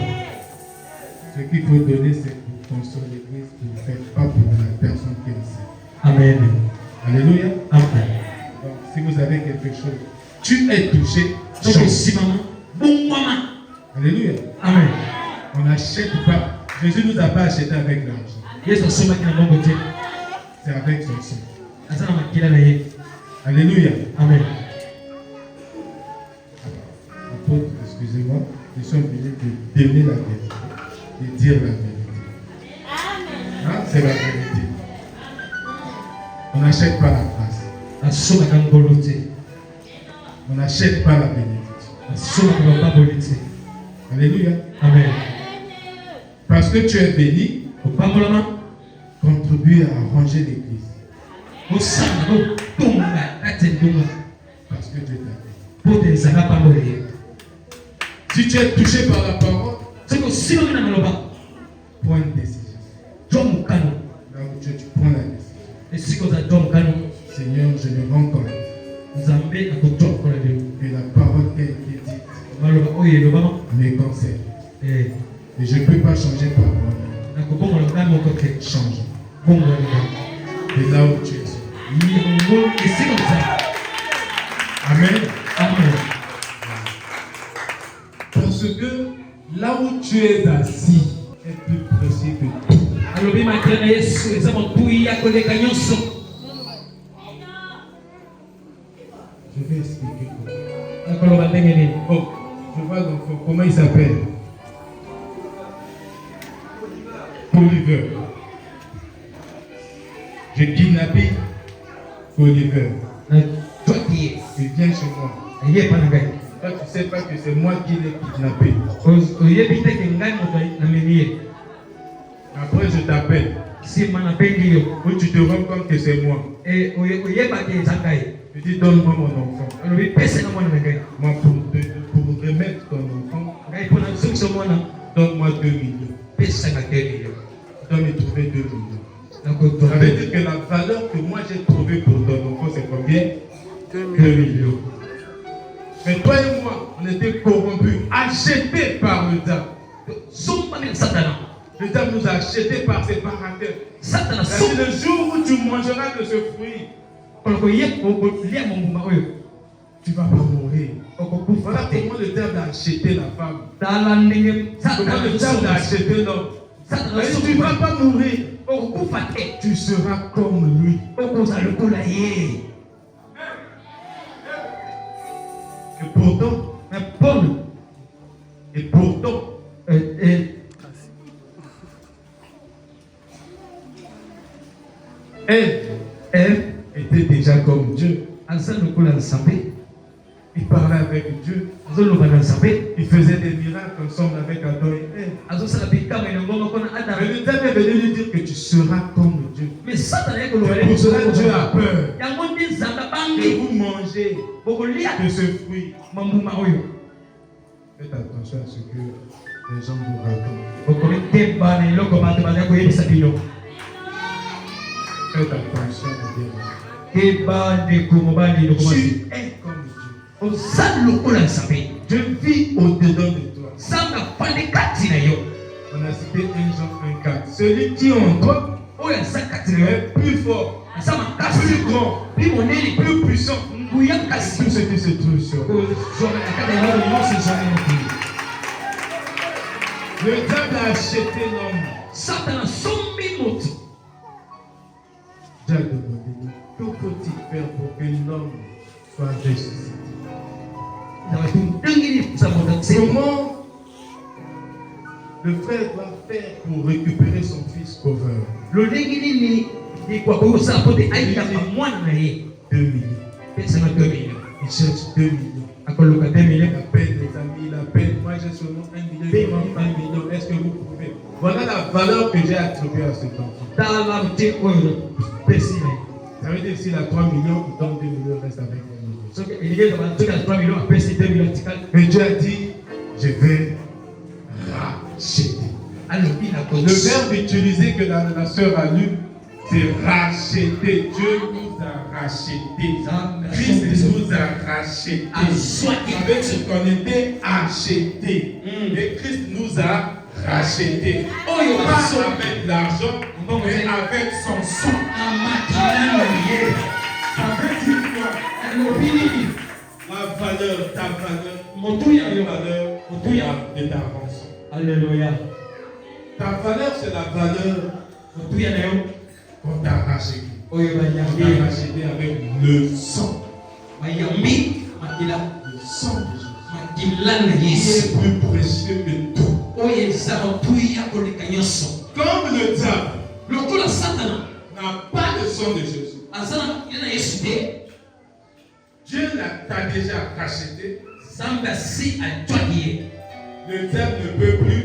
C: Ce qu'il faut donner, c'est pour construire l'église, pour faire, pas pour la personne qui est ici.
A: Amen.
C: Alléluia.
A: Amen.
C: Donc, si vous avez quelque chose, tu es touché. Alléluia.
A: Amen.
C: On n'achète pas. Jésus ne nous a pas acheté avec l'argent. C'est avec son sang. Alléluia.
A: Amen.
C: Apôtre, excusez-moi, nous sommes venus de donner la vérité, de dire la vérité. Hein? C'est la vérité. On n'achète pas la grâce. On n'achète pas la bénédiction. Alléluia.
A: Amen.
C: Parce que tu es béni, contribue à arranger l'église. Parce que Dieu t'a béni. Si tu es touché par la parole, prends une décision. Là où tu prends la décision. Seigneur, je me rends compte que la parole qui a été dite me concerne. Et je ne peux pas changer par moi-même. Change. Et là où tu es. Amen. Parce que là où tu es assis est plus précieux que tout. Je vais expliquer comment. Oh, je vois l'enfant. Comment il s'appelle? Oliver. J'ai kidnappé Oliver. Il vient chez moi. Toi, tu ne sais pas que c'est moi qui l'ai kidnappé. Après, je t'appelle. Où tu te rends compte que c'est moi. Je dis, donne-moi mon enfant. Moi, pour remettre ton enfant, donne-moi 2 millions. Tu dois me trouver 2 millions. Ça veut dire que la valeur que moi j'ai trouvée pour ton enfant, c'est combien? 2 millions. Mais toi et moi, on était corrompus, achetés par le diable. Le diable nous a achetés par ses parateurs. C'est le jour où tu mangeras de ce fruit, tu ne vas pas mourir. Voilà comment le diable a acheté la femme. Comment le diable a acheté l'homme. Tu ne vas pas mourir. Tu seras comme lui. Et pourtant, elle était déjà comme Dieu. Il parlait avec Dieu. Il faisait des miracles ensemble avec Adam et Ève. Mais le diable est venu lui dire que tu seras comme Dieu. Pour cela, Dieu a peur que vous mangez de ce fruit. Faites attention à ce que les gens vous racontent. Faites attention à Dieu. Tu es comme Dieu. Dieu vit au-dedans de toi. On a cité 1 Jean 1,4. Celui qui en toi est plus fort, plus grand, plus puissant que tout ce qui se trouve sur lui. Le diable a acheté l'homme. Dieu a demandé, que faut-il faire pour que l'homme soit ressuscité? Comment le frère doit faire pour récupérer son fils sauveur? 2 millions. Il cherche 2 millions. Il appelle les amis, il appelle. Moi j'ai seulement 1 million, il demande 1 million. Est-ce que vous pouvez? Voilà la valeur que j'ai attribuée à cet enfant. Ça veut dire s'il a 3 millions, il donne 2 millions, reste avec 1 million. Mais Dieu a dit, je vais racheter. Le verbe utilisé que la sœur a lu, c'est racheter. Dieu nous a rachetés. Christ nous a rachetés. Avec ce qu'on était achetés. Et Christ nous a rachetés. Pas avec l'argent, mais avec son sang. Ça veut dire quoi? La valeur, ta valeur, de ta rançon.
A: Alléluia.
C: Ta valeur, c'est la valeur qu'on t'a racheté. On t'a racheté avec le sang. Le sang de Jésus. C'est plus précieux que tout. Comme le diable n'a pas le sang de Jésus, t'a déjà racheté.
A: Samba si atwakie.
C: Le diable ne peut plus.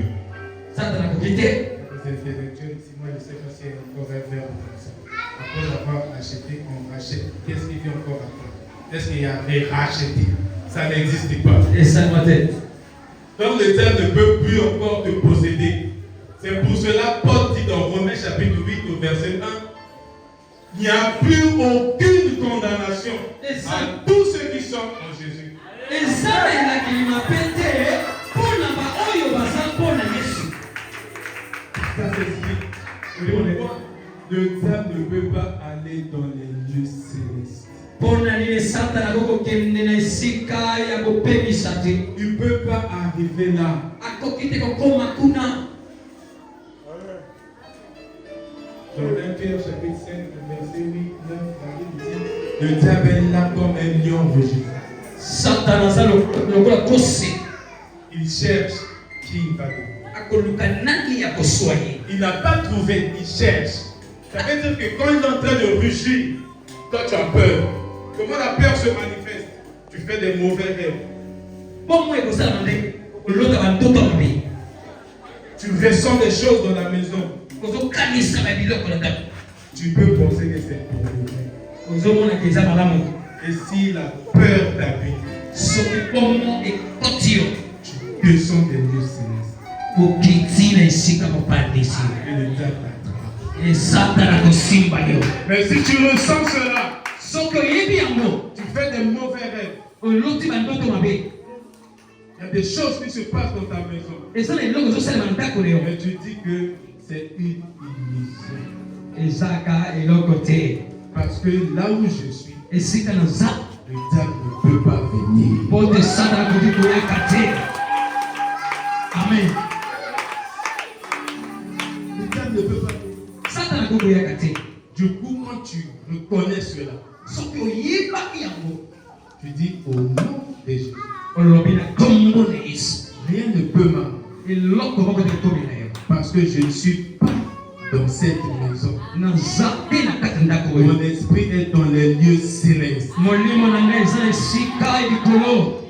A: Satan akukite.
C: Vous êtes des lectures ici, moi je sais pas s'il y a encore un verbe comme ça. Après avoir acheté, on rachète. Qu'est-ce qu'il y a encore après? Est-ce qu'il y a racheté? Ça n'existe pas.
A: Et ça ma tête.
C: Donc le diable ne peut plus encore te posséder. C'est pour cela, Paul dit dans Romains chapitre 8 au verset 1, il n'y a plus aucune condamnation à tous ceux qui sont en Jésus.
A: Et ça est là qui m'a pété pour la baoyo basa pour la Jésus.
C: Ça s'explique. Le diable ne peut pas aller dans les lieux célestes.
A: Pour la ligne Satan agoko kemne sika ya go pemisati.
C: Il ne peut pas arriver là.
A: Akokite ko koma kuna.
C: Dans 1 Pierre chapitre 5, verset 8, 9, la Bible dit, le diable est là comme un lion rugissant.
A: Satan a le kossi.
C: Il cherche qui il va donner.
A: Akoluka nani ya koswaye.
C: Il n'a pas trouvé, il cherche. Ça veut dire que quand il est en train de rugir, toi tu as peur. Comment la peur se manifeste? Tu fais des mauvais rêves.
A: Bon moi ko ça mandé. L'autre va tout tomber.
C: Tu ressens des choses dans la maison. Tu peux penser que c'est pour le bien. Et si la peur t'habite, tu descends des lieux célestes. Et le diable t'attrape. Mais si tu ressens cela, tu fais des mauvais rêves. Il y a des choses qui se passent dans ta maison. Et tu dis que c'est une illusion. Parce que là où je suis, le diable ne peut pas venir.
A: Amen.
C: Le diable ne peut pas venir. Du coup, quand tu reconnais cela, tu dis au nom de Jésus, rien ne peut m'arrêter. Parce que je ne suis pas dans cette maison. Mon esprit est dans les lieux célestes.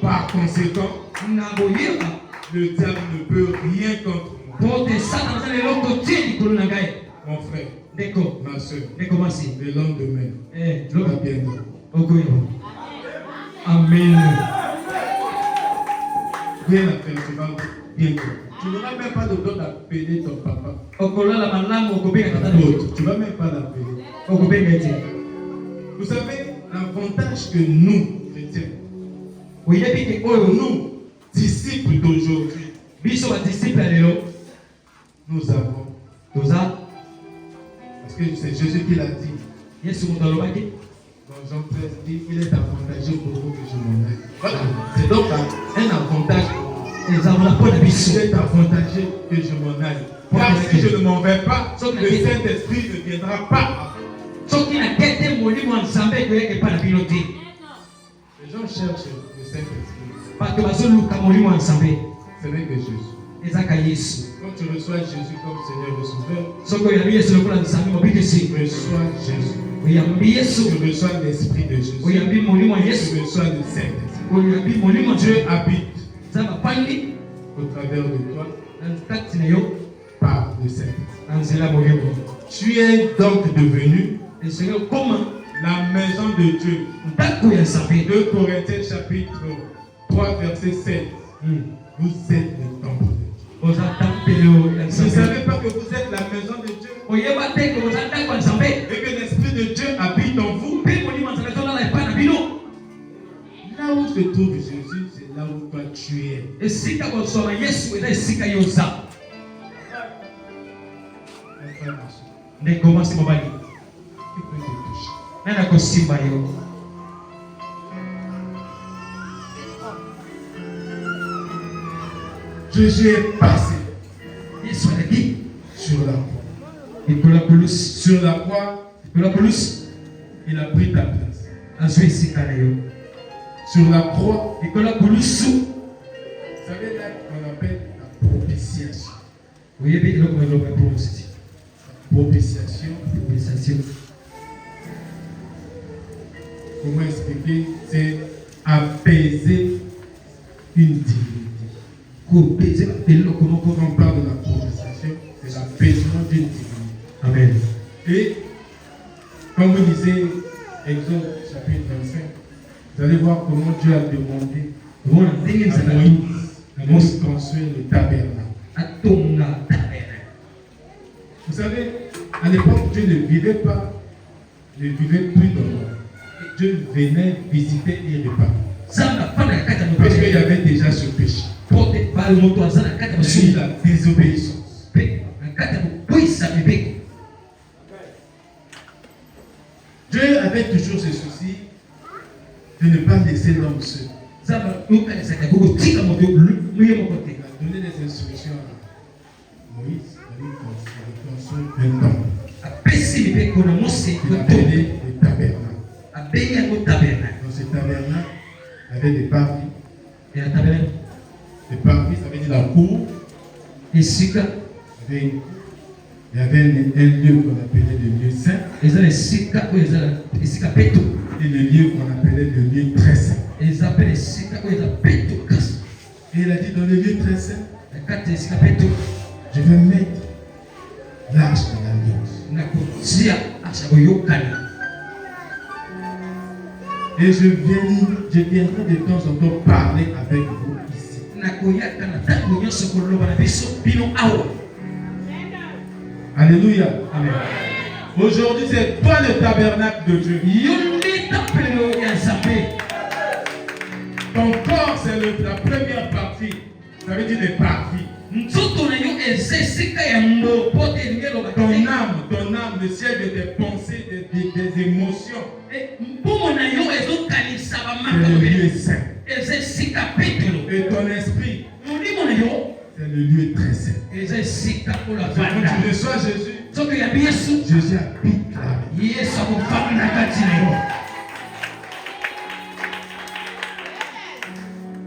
C: Par conséquent, le diable ne peut rien contre moi. Mon frère, ma soeur, le lendemain, tout va bien.
A: Amen.
C: Bien après, tu vas bientôt. Tu n'auras même pas le droit d'appeler ton papa. Tu ne vas même pas l'appeler. Vous savez, l'avantage que nous, chrétiens, nous, disciples d'aujourd'hui, nous avons. Parce que c'est Jésus qui l'a dit. Dans Jean 13, il est avantageux pour vous que je m'en aille. Voilà. C'est donc un avantage. Il est avantageux que je m'en aille. Car si je ne m'en vais pas, le Saint-Esprit ne viendra pas. Les gens cherchent le Saint-Esprit. Ce n'est que Jésus. Quand tu reçois Jésus comme Seigneur et Sauveur, tu reçois Jésus. Tu reçois l'Esprit de Jésus. Tu reçois le Saint-Esprit. Dieu habite au travers de toi par le Saint-Esprit. Tu es donc devenu la maison de Dieu. 2 Corinthiens chapitre 3 verset 7. Vous êtes le temple de Dieu. Vous ne savez pas que vous êtes la maison de Dieu et que l'Esprit de Dieu habite en vous. Là où se trouve Jésus, c'est là où toi tu es. Jésus est passé sur la croix. Sur la croix, il a pris ta place. Sur la croix, vous savez là qu'on appelle la propitiation. Propitiation. Comment expliquer? C'est apaiser une divinité. Quand on parle de la conversation, c'est l'apaisement d'une divinité.
A: Amen.
C: Et comme vous lisez Exode chapitre 25, vous allez voir comment Dieu a demandé à Moïse de construire le tabernacle. Vous savez, à l'époque, Dieu ne vivait plus dans le monde. Dieu venait visiter et réparer. Parce qu'il y avait déjà ce péché. C'est la désobéissance. Dieu avait toujours ce souci de ne pas laisser l'homme seul. Il a donné des instructions à Moïse de construire un temple. Il a appelé le tabernacle. Dans ce tabernacle, il y avait des parvis. Les parvis, ça veut dire la cour. Il y avait un lieu qu'on appelait le lieu saint. Et le lieu qu'on appelait le lieu très saint. Et il a dit dans le lieu très saint, je vais mettre l'arche de l'alliance. Et je viendrai de temps en temps parler avec vous ici. Alléluia. Amen. Aujourd'hui, c'est toi le tabernacle de Dieu. Ton corps, c'est la première partie. Ça veut dire les parties. Ton âme, le ciel de tes pensées, des émotions. C'est le lieu saint. Et ton esprit, c'est le lieu très saint. Quand tu reçois Jésus, Jésus habite là.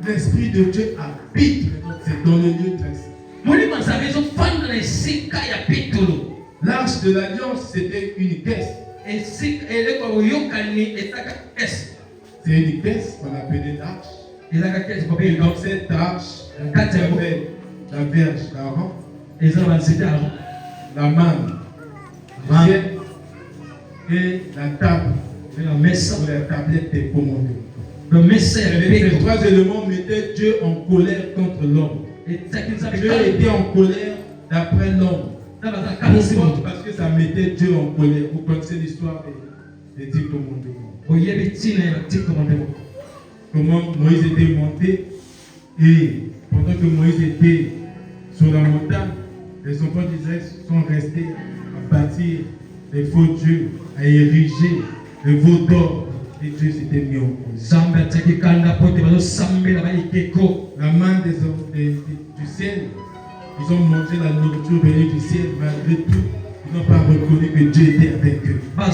C: L'Esprit de Dieu habite, c'est dans le lieu très saint. L'arche de l'alliance, c'était une caisse. C'est une caisse qu'on appelait l'arche. Et dans cette arche, il y avait la verge d'Aaron, la manne et la table pour la tablette des commandements. Ces trois éléments mettaient Dieu en colère contre l'homme. Dieu était en colère d'après l'homme. Parce que ça mettait Dieu en colère. Vous connaissez l'histoire des 10 commandements. Comment Moïse était monté et pendant que Moïse était sur la montagne, les enfants d'Israël sont restés à bâtir des faux dieux, à ériger des veaux d'or. Et Dieu s'était mis en colère. La main du ciel, ils ont mangé la nourriture venue du ciel, malgré tout, ils n'ont pas reconnu que Dieu était avec eux. Quand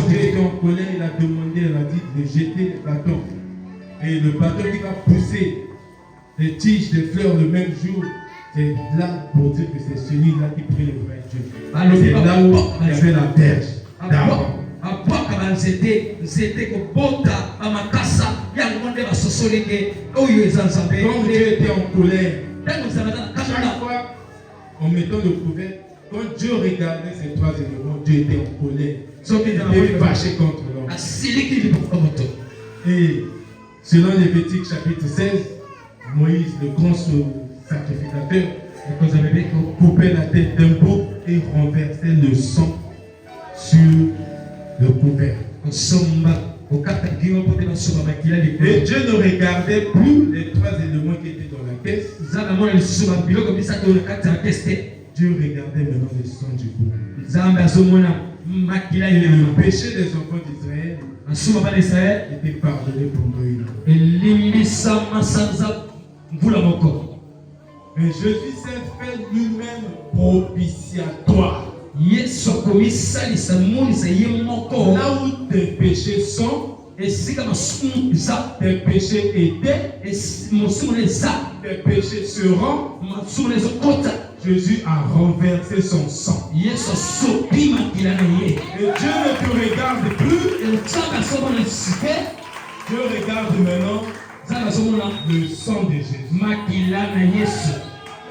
C: Dieu était en colère, il a demandé, il a dit de jeter le bâton. Et le bâton qui va pousser des tiges, des fleurs le même jour, c'est là pour dire que c'est celui-là qui prie le vrai Dieu. C'est là où il y avait la verge d'Aaron. Quand Dieu était en colère, chaque fois en mettant le couvert, quand Dieu regardait ces trois éléments, Dieu était en colère. Il était fâché contre l'homme. Et selon Lévitique chapitre 16, Moïse, le grand sacrificateur, coupait la tête d'un bouc et renversait le sang sur le couvert. Et Dieu ne regardait plus les trois éléments qui étaient dans la caisse. Dieu regardait maintenant le sang du bouc. Et le péché des enfants d'Israël était pardonné pendant une heure. Et Jésus s'est fait lui-même propitiatoire. Là où tes péchés sont, tes péchés étaient, tes péchés seront. Jésus a renversé son sang. Et Dieu ne te regarde plus Dieu regarde maintenant le sang de Jésus.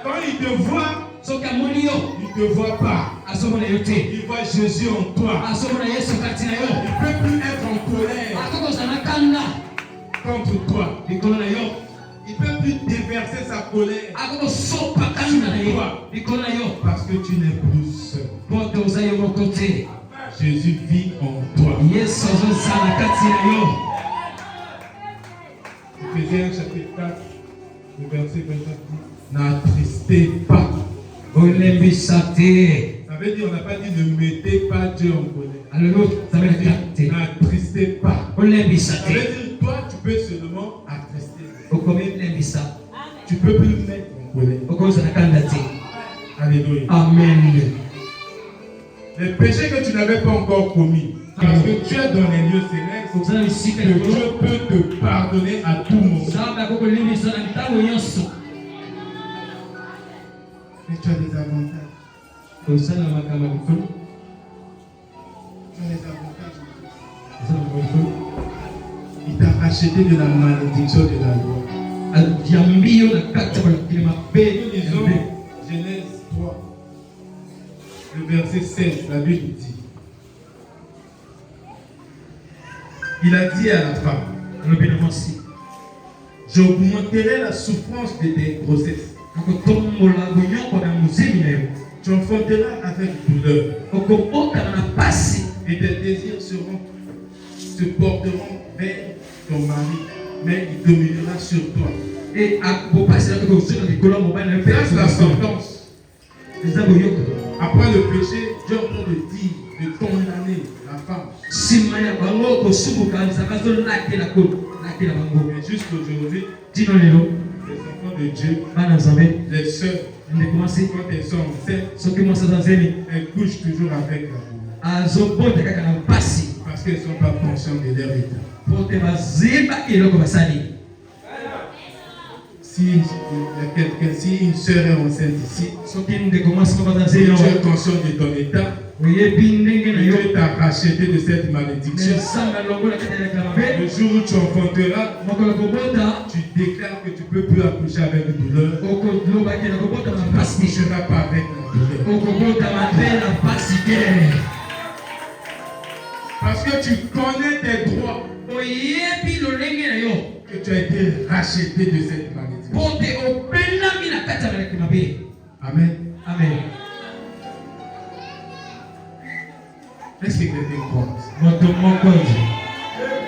C: Quand il te voit, il ne te voit pas. Il voit Jésus en toi. Il ne peut plus être en colère contre toi. Il ne peut plus déverser sa colère sur toi. Parce que tu n'es plus seul. Jésus vit en toi. Éphésiens chapitre 4, le verset 24 dit, n'attristez pas. Ça veut dire, on n'a pas dit ne mettez pas Dieu en colère. Ça veut dire n'attristez pas. Ça veut dire, toi, tu peux seulement attrister. Tu ne peux plus le mettre en colère. Alléluia.
A: Amen.
C: Les péchés que tu n'avais pas encore commis, parce que tu es dans les lieux célestes, que Dieu peut te pardonner à tout moment. Mais tu as des avantages. Tu as des avantages. Il t'a racheté de la malédiction de la loi. Nous lisons Genèse 3, le verset 16, la Bible dit. Il a dit à la femme, j'augmenterai la souffrance de tes grossesses. Tu enfanteras avec douleur. Et tes désirs se porteront vers ton mari, mais il dominera sur toi. C'est la sentence. Après le péché, Dieu entend le dire de condamner la femme. Et jusqu'aujourd'hui, les enfants de Dieu, les sœurs, quand elles sont enceintes, elles couchent toujours avec la douleur. Parce qu'elles ne sont pas conscientes de leur état. Si une sœur est enceinte ici, tu es conscient de ton état, Dieu t'a racheté de cette malédiction. Le jour où tu enfanteras, tu déclares que tu ne peux plus accoucher avec douleur. Tu n'accoucheras pas avec la douleur. Parce que tu connais tes droits. Que tu as été racheté de cette malédiction. Amen.
A: Amen.
C: Est-ce que quelqu'un croit?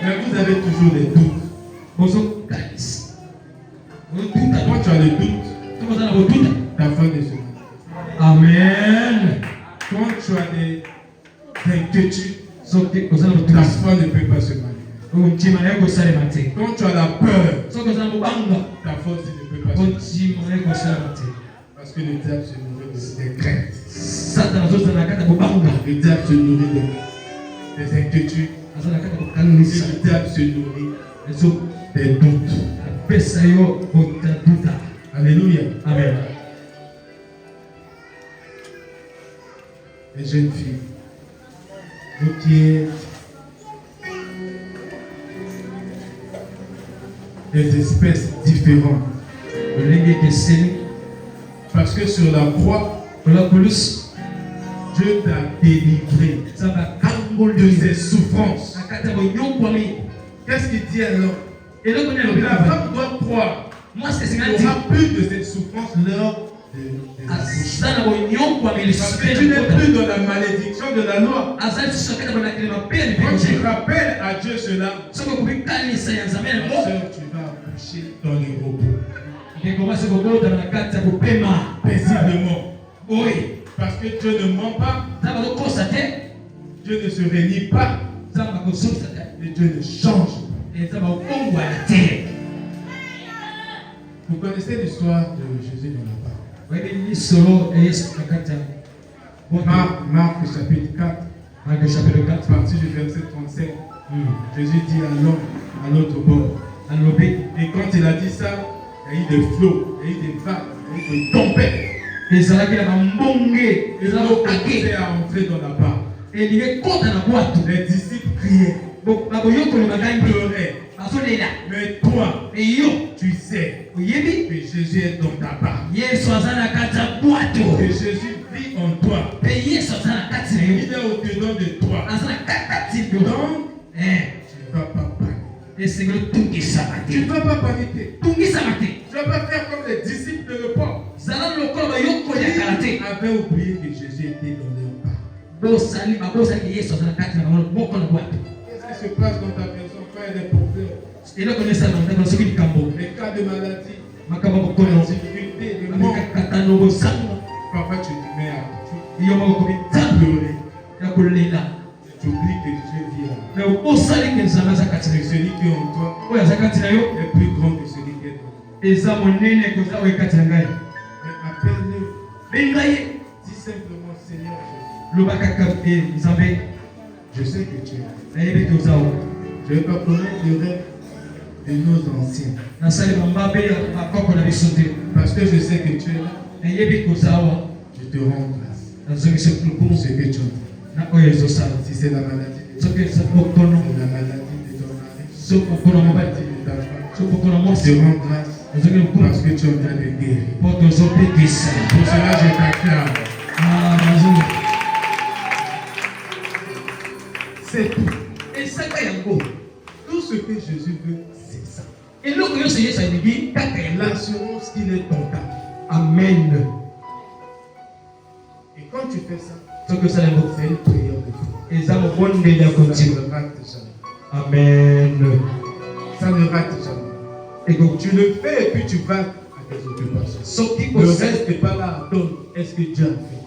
C: Mais vous avez toujours des doutes. Quand tu as des doutes, ta foi ne se manifeste.
A: Amen.
C: Quand tu as des inquiétudes, ta foi ne peut pas se manifester. Quand tu as la peur, ta force ne peut pas se manifester. Parce que le diable se nourrit des craintes. Le diable se nourrit des inquiétudes. Le diable se nourrit des doutes. Alléluia.
A: Amen.
C: Les jeunes filles, vous qui êtes des espèces différentes. Parce que sur la croix, Dieu t'a délivré de ses souffrances. Qu'est-ce qu'il dit alors? La femme doit croire qu'il n'y aura plus de cette souffrance lors de l'accouchement. Parce que tu n'es plus dans la malédiction de la loi. Quand tu rappelles à Dieu cela, soeur, tu vas accoucher dans le repos. Paisiblement.
A: Oui.
C: Parce que Dieu ne ment pas. Dieu ne se réunit pas. Et Dieu ne change pas. Vous connaissez l'histoire de Jésus dans la parole. Marc chapitre 4. Partie du verset 35. Jésus dit à l'autre bord. Et quand il a dit ça, il y a eu des flots, il y a eu des vagues, il y a eu des tempêtes. Ils ont commencé à entrer dans la barque. Les disciples criaient. Pleuraient. Mais toi, tu sais que Jésus est dans ta part. Que Jésus vit en toi. Il est au-dedans de toi. Donc, tu ne vas pas paniquer. Tu ne vas pas paniquer. Tu ne vas pas faire comme les disciples de l'époque. Ils avaient oublié que Jésus était dans leur part. Qu'est-ce qui se passe dans ta maison quand il y a des problèmes? Les cas de maladie, les difficultés, les morts. Parfois tu te mets à pleurer. Tu oublies que Dieu vit là. Et celui qui est en toi est plus grand que celui qui est en toi. Mais appelle-le. Dis simplement, Seigneur Jésus. Je sais que tu es là. Je ne vais pas connaître le rêve de nos anciens. Parce que je sais que tu es là. Je te rends grâce pour ce que tu as dit. Si c'est la maladie de ton mari, la maladie de ta femme, je te rends grâce parce que tu es en train de guérir. Pour cela, je t'acclame. C'est tout. Tout ce que Jésus veut, c'est ça. L'assurance qu'il est ton temps.
D: Amen.
C: Et quand tu fais ça,
D: C'est une prière
C: de foi. Ça ne rate jamais.
D: Amen.
C: Ça ne rate jamais. Et donc tu le fais et puis tu vas à tes occupations. Ne reste pas là, attends, est-ce que Dieu a fait?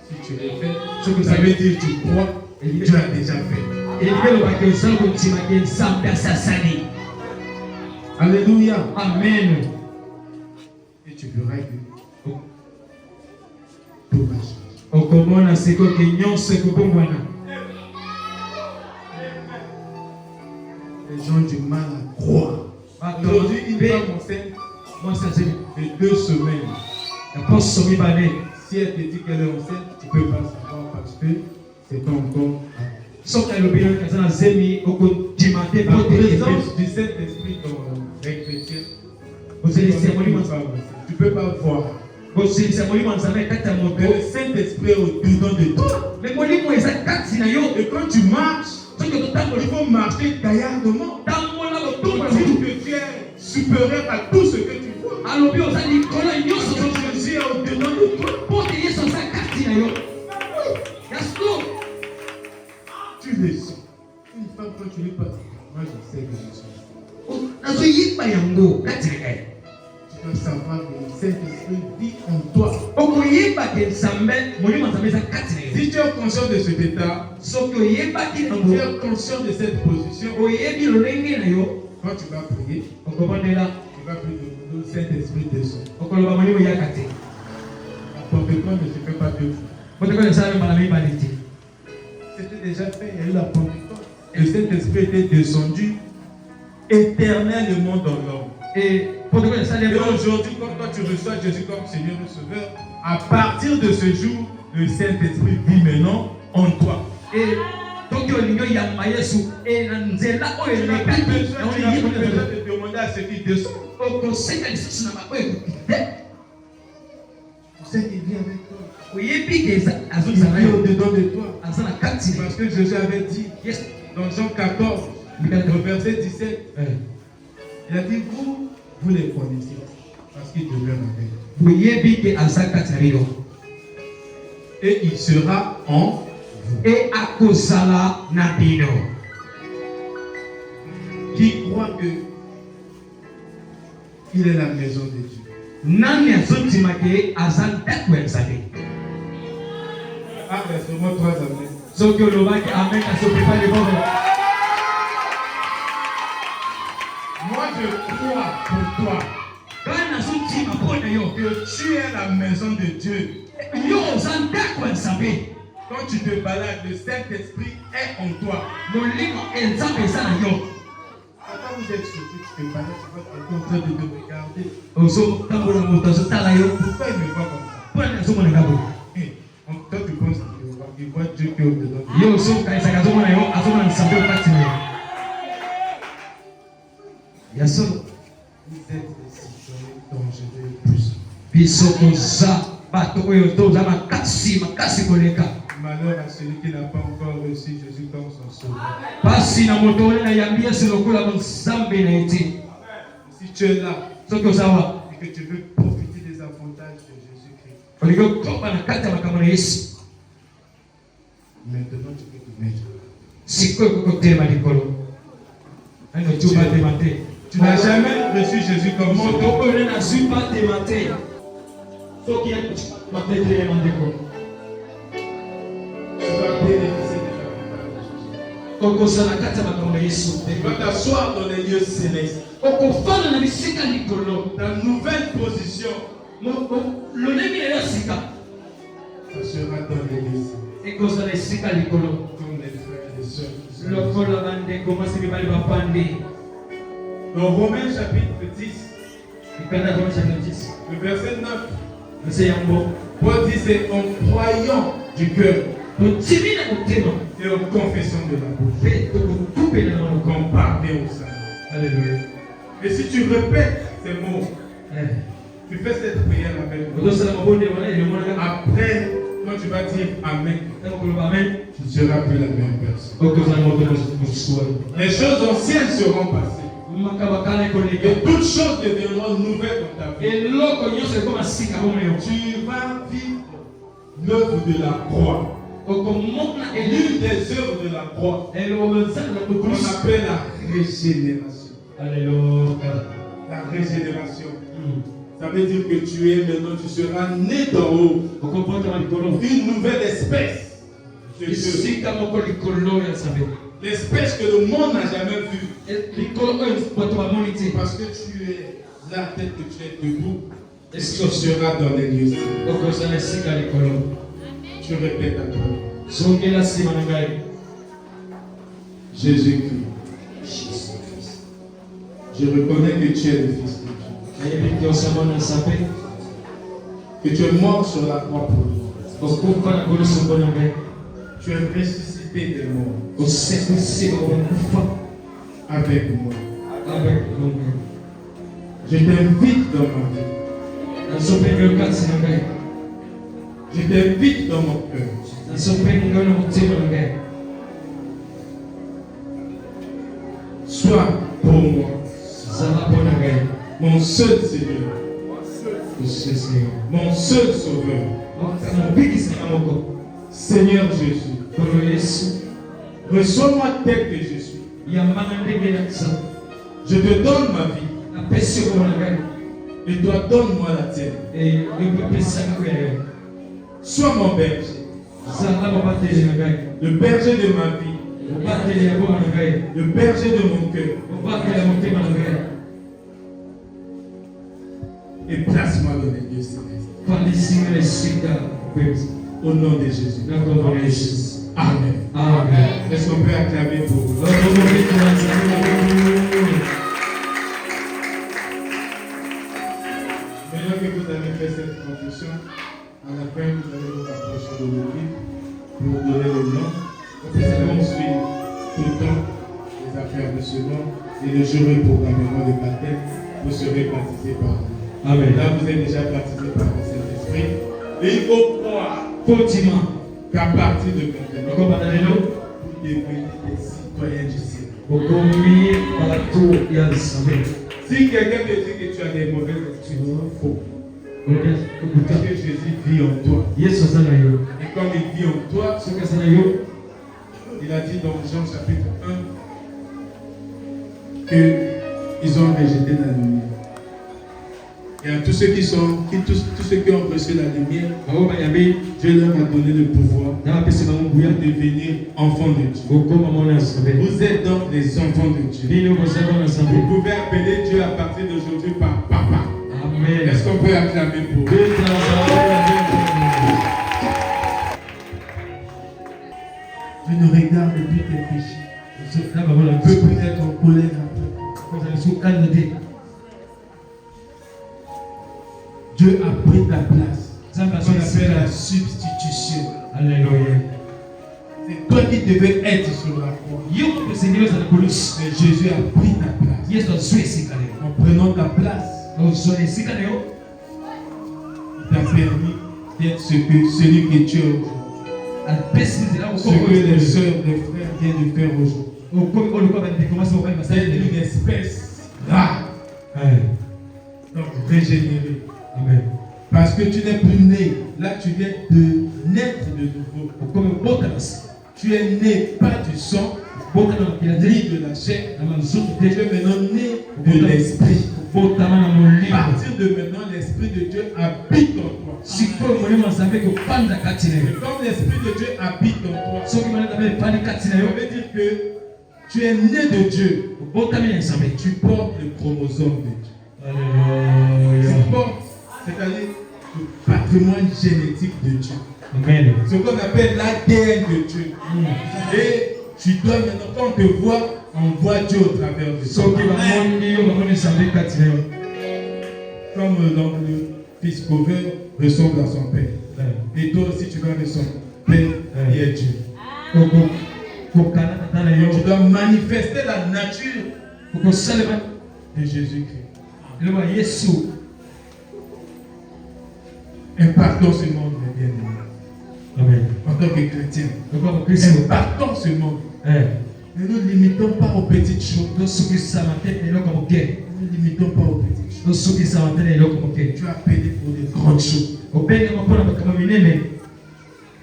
C: Si tu le fais, ça veut dire que tu crois et Dieu a déjà fait. Alléluia.
D: Amen.
C: Et tu verras que tout va changer. Les gens ont du mal à croire. Aujourd'hui, une femme enceinte de 2 semaines. Si elle te dit qu'elle est enceinte, tu ne peux pas savoir parce que c'est pas encore. La présence du Saint-Esprit dans les chrétiens, tu ne peux pas voir. Mais le Saint-Esprit est au-dedans de toi. Et quand tu marches, il faut marcher gaillardement. Pour dire que tu es supérieur à tout ce que tu vois. Jésus est au-dedans de toi. Tu le sens. Une femme, quand tu lui parles, moi je sais que je sens. Tu dois savoir que le Saint-Esprit vit en toi. Si tu es conscient de cet état, tu es conscient de cette position, quand tu vas prier, tu vas plus demander au Saint-Esprit descend. La Pentecôte ne se fait pas 2 fois. C'était déjà fait, il y a eu la Pentecôte. Le Saint-Esprit était descendu éternellement dans l'homme. Et aujourd'hui, quand toi tu reçois Jésus comme Seigneur et Sauveur, à partir de ce jour, le Saint-Esprit vit maintenant en toi. Et donc tu n'as plus besoin de demander à ce qui descend. Tu sais qu'il vit avec toi. Il vit au-dedans de toi. Parce que Jésus avait dit dans Jean 14, au verset 17, il a dit, vous les connaissez, parce qu'il demeure avec vous. Et il sera en vous.
D: Et à Kosala Nabino.
C: Qui croit que il est la maison de Dieu. Ah, mais seulement 3 amen. Moi je crois pour toi que tu es la maison de Dieu. Quand tu te balades, le Saint-Esprit est en toi. Quand vous êtes surpris, tu te balades, tu vas être en train de te regarder. Pourquoi il me voit comme ça? Toi
A: Yo so kaisa kazoma yo azoma nsambe okati mo. Ya so
C: Vous êtes des citoyens dangereux plus.
A: biso koza bato oyo toza makasi koleka.
C: Malheur à celui qui n'a pas encore reçu Jésus comme son sauveur.
A: Pasi na moto oyo na yambia silokola nsambe na eti.
C: Si tu es là
A: Soki ozawa
C: et que tu veux profiter des avantages de Jésus-Christ,
A: olingi koba na kati ya makambo na Yesu.
C: maintenant tu peux te mettre.
A: Sikoyo kokotelema likolo. Ano tuba temate.
C: Tu n'as jamais reçu Jésus comme
A: Moto
C: sauveur.
A: oyo na zwi pa temate. Soki ya matetelema ndeko.
C: Tu vas bénéficier des avantages de Jésus.
A: Kokosala kati ya makambo na Yesu.
C: Tu vas t'asseoir dans les lieux célestes.
A: Okofana na bisika likolo.
C: Ta nouvelle position,
A: Lolenge ya sika.
C: ça sera dans l'église.
A: Ekozala esika likolo.
C: Comme les frères et les sœurs qui sont
A: Lokola bandeko masi mibali bapandi.
C: dans Romains chapitre 10,
A: Ipenda kwa chapitre 10.
C: le verset 9,
A: Verset yango.
C: Paul dit c'est en croyant du cœur
A: Totimi na motema.
C: et en confession de la bouche
A: Pe tokutupe na monoko.
C: qu'on parvient au salut.
A: Alléluia.
C: Et si tu répètes ces mots, tu fais cette prière avec moi.
A: Okosala mabonde wana ile mwana kama.
C: Après, quand tu vas dire Amen,
A: Amen.
C: tu ne seras plus la même personne.
A: Okozala mabonde mosua.
C: Les choses anciennes seront passées.
A: Makabakala
C: Et
A: koleka.
C: toutes choses deviendront nouvelles dans ta vie.
A: Eloko nyonso ekoma sika bomeo.
C: Tu vas vivre l'œuvre de la croix.
A: Okomona
C: L'une des œuvres de la croix qu'on
A: Qu'on
C: appelle la régénération.
A: Alléluia.
C: La régénération. Ça veut dire que tu es maintenant, tu seras né d'en haut. Une nouvelle espèce de Dieu. L'espèce que le monde n'a jamais vue. Parce que tu es là, peut-être que tu es debout. Et tu seras dans les lieux. Tu répètes à toi. Jésus-Christ. Je reconnais que tu es le Fils de Dieu. Que tu es mort sur la croix pour nous. Tu es ressuscité des morts. Avec moi. Je t'invite dans ma vie. Je t'invite dans mon cœur. Sois pour moi mon seul Seigneur, mon seul Sauveur. Seigneur Jésus, reçois-moi tel que je suis. Je te donne ma vie et toi donne-moi la tienne. Sois mon berger, le berger de ma vie, le berger de mon cœur. Et place-moi dans les lieux célestes. Au nom de Jésus. Amen.
A: Amen.
C: Est-ce qu'on peut acclamer pour vous? Maintenant que vous avez fait cette confession, à la fin, vous allez vous rapprocher de l'équipe pour donner le nom. Vous allez suivre tout le temps les affaires de ce nom et le jour et programmement de baptême, vous serez baptisés par nous.
A: Amen.
C: Là, vous êtes déjà baptisés par le Saint-Esprit. Et il faut croire qu'à partir de maintenant, vous devenez des citoyens du ciel. Si quelqu'un te dit que tu as des mauvaises actions, c'est faux. Parce que Jésus vit en toi. Et comme il vit en toi, il a dit dans Jean chapitre 1 qu'ils ont rejeté la lumière. Et à tous ceux qui ont reçu la lumière, Dieu leur a donné le pouvoir de devenir enfants de Dieu. Vous êtes donc les enfants de Dieu. Vous pouvez appeler Dieu à partir d'aujourd'hui par Papa.
A: Amen.
C: Est-ce qu'on peut acclamer pour vous? Tu nous regardes depuis tes péchés. Tu peux peut-être en colère un peu. Dieu a pris ta place. Ça qu'on appelle la substitution.
A: Alléluia.
C: C'est toi qui devais être sur la croix. Mais Jésus a pris ta place. En prenant ta place, il t'a permis d'être celui que tu es aujourd'hui. Ce que les sœurs, les frères viennent de faire aujourd'hui. C'est une espèce rare. Donc régénérée. Parce que tu n'es plus né. Là, tu viens de naître de nouveau. Tu es né pas du sang, ni de la chair. Tu es maintenant né de l'esprit. À partir de maintenant, l'esprit de Dieu habite en toi. Et comme l'esprit de Dieu habite en toi, ça veut dire que tu es né de Dieu. Tu portes le chromosome de Dieu. Tu portes, c'est-à-dire le patrimoine génétique de Dieu. Ce qu'on appelle l'ADN de Dieu. Et tu dois maintenant, quand on te voit, on voit Dieu au travers de toi. Comme dans le fils pauvre ressemble à son père. Et toi aussi tu vas ressembler. Père et Dieu. Tu dois manifester la nature de Jésus-Christ. Impactons ce monde, mes bien-aimés. En tant que chrétien, impactons ce monde. Ne nous limitons pas aux petites choses. Ne nous limitons pas aux petites choses. Tu as appelé pour des grandes choses.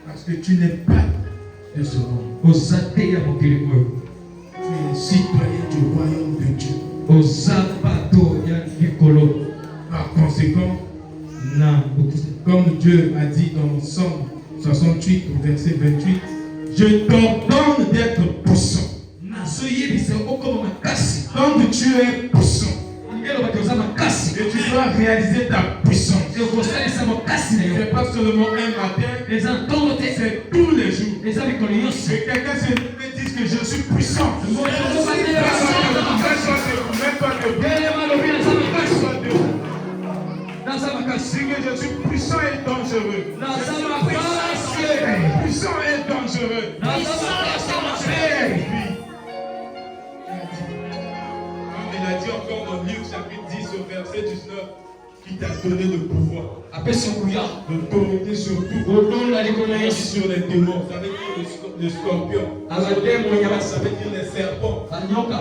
C: Parce que tu n'es pas de ce monde. Tu es un citoyen du royaume de Dieu. Par conséquent, comme Dieu a dit dans Somme 68 au verset 28, je t'ordonne d'être puissant. Donc tu es puissant. Et tu dois réaliser ta puissance. C'est pas seulement un matin, c'est tous les jours. Et quelqu'un se dit que je suis puissant. Si que je suis puissant et dangereux. Puissant et dangereux. Il a dit encore dans Luc chapitre 10 au verset 19 qu'il t'a donné le pouvoir de dominer sur tout, sur les démons, ça veut dire le scorpion, ça veut dire les serpents,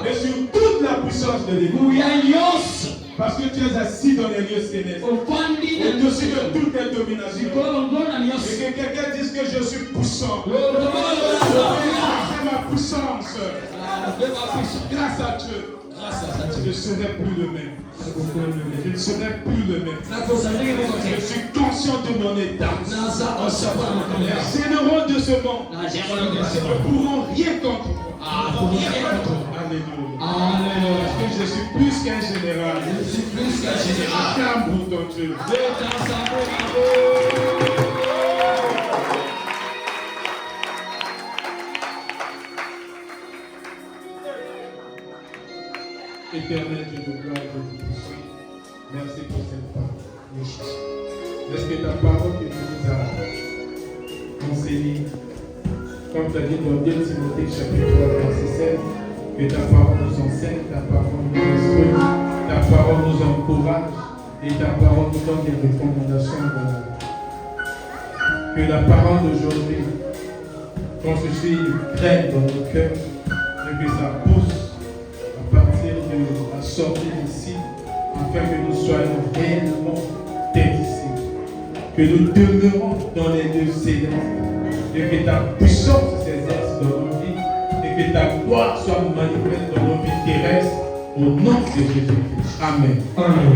C: et sur toute la puissance de l'ennemi. Parce que tu es assis dans les lieux célestes, au-dessus de toute les dominations. Et que quelqu'un dise que je suis puissant. C'est ma puissance. Grâce à Dieu. Je ne serai plus le même. Je ne serai plus le même. Je suis conscient de mon état. Les généraux de ce monde ne pourront rien contre moi. Alléluia. Parce que je suis plus qu'un général. Calme pour ton Dieu. Éternel Dieu de gloire, je vous prie. Merci pour cette parole. Est-ce que ta parole que tu nous as enseignée, comme tu as dit dans 2 Timothée chapitre 3, verset 7, que ta parole nous enseigne, ta parole nous instruit, ta parole nous encourage et ta parole nous donne des recommandations. Que la parole d'aujourd'hui constitue une graine dans nos cœurs et que ça pousse à partir de la sortie d'ici, afin que nous soyons réellement tes disciples, que nous demeurons dans les lieux célestes, et que ta puissance s'exerce dans nos vies, et que ta gloire soit manifeste dans nos vies terrestres, au nom de Jésus-Christ. Amen. Amen.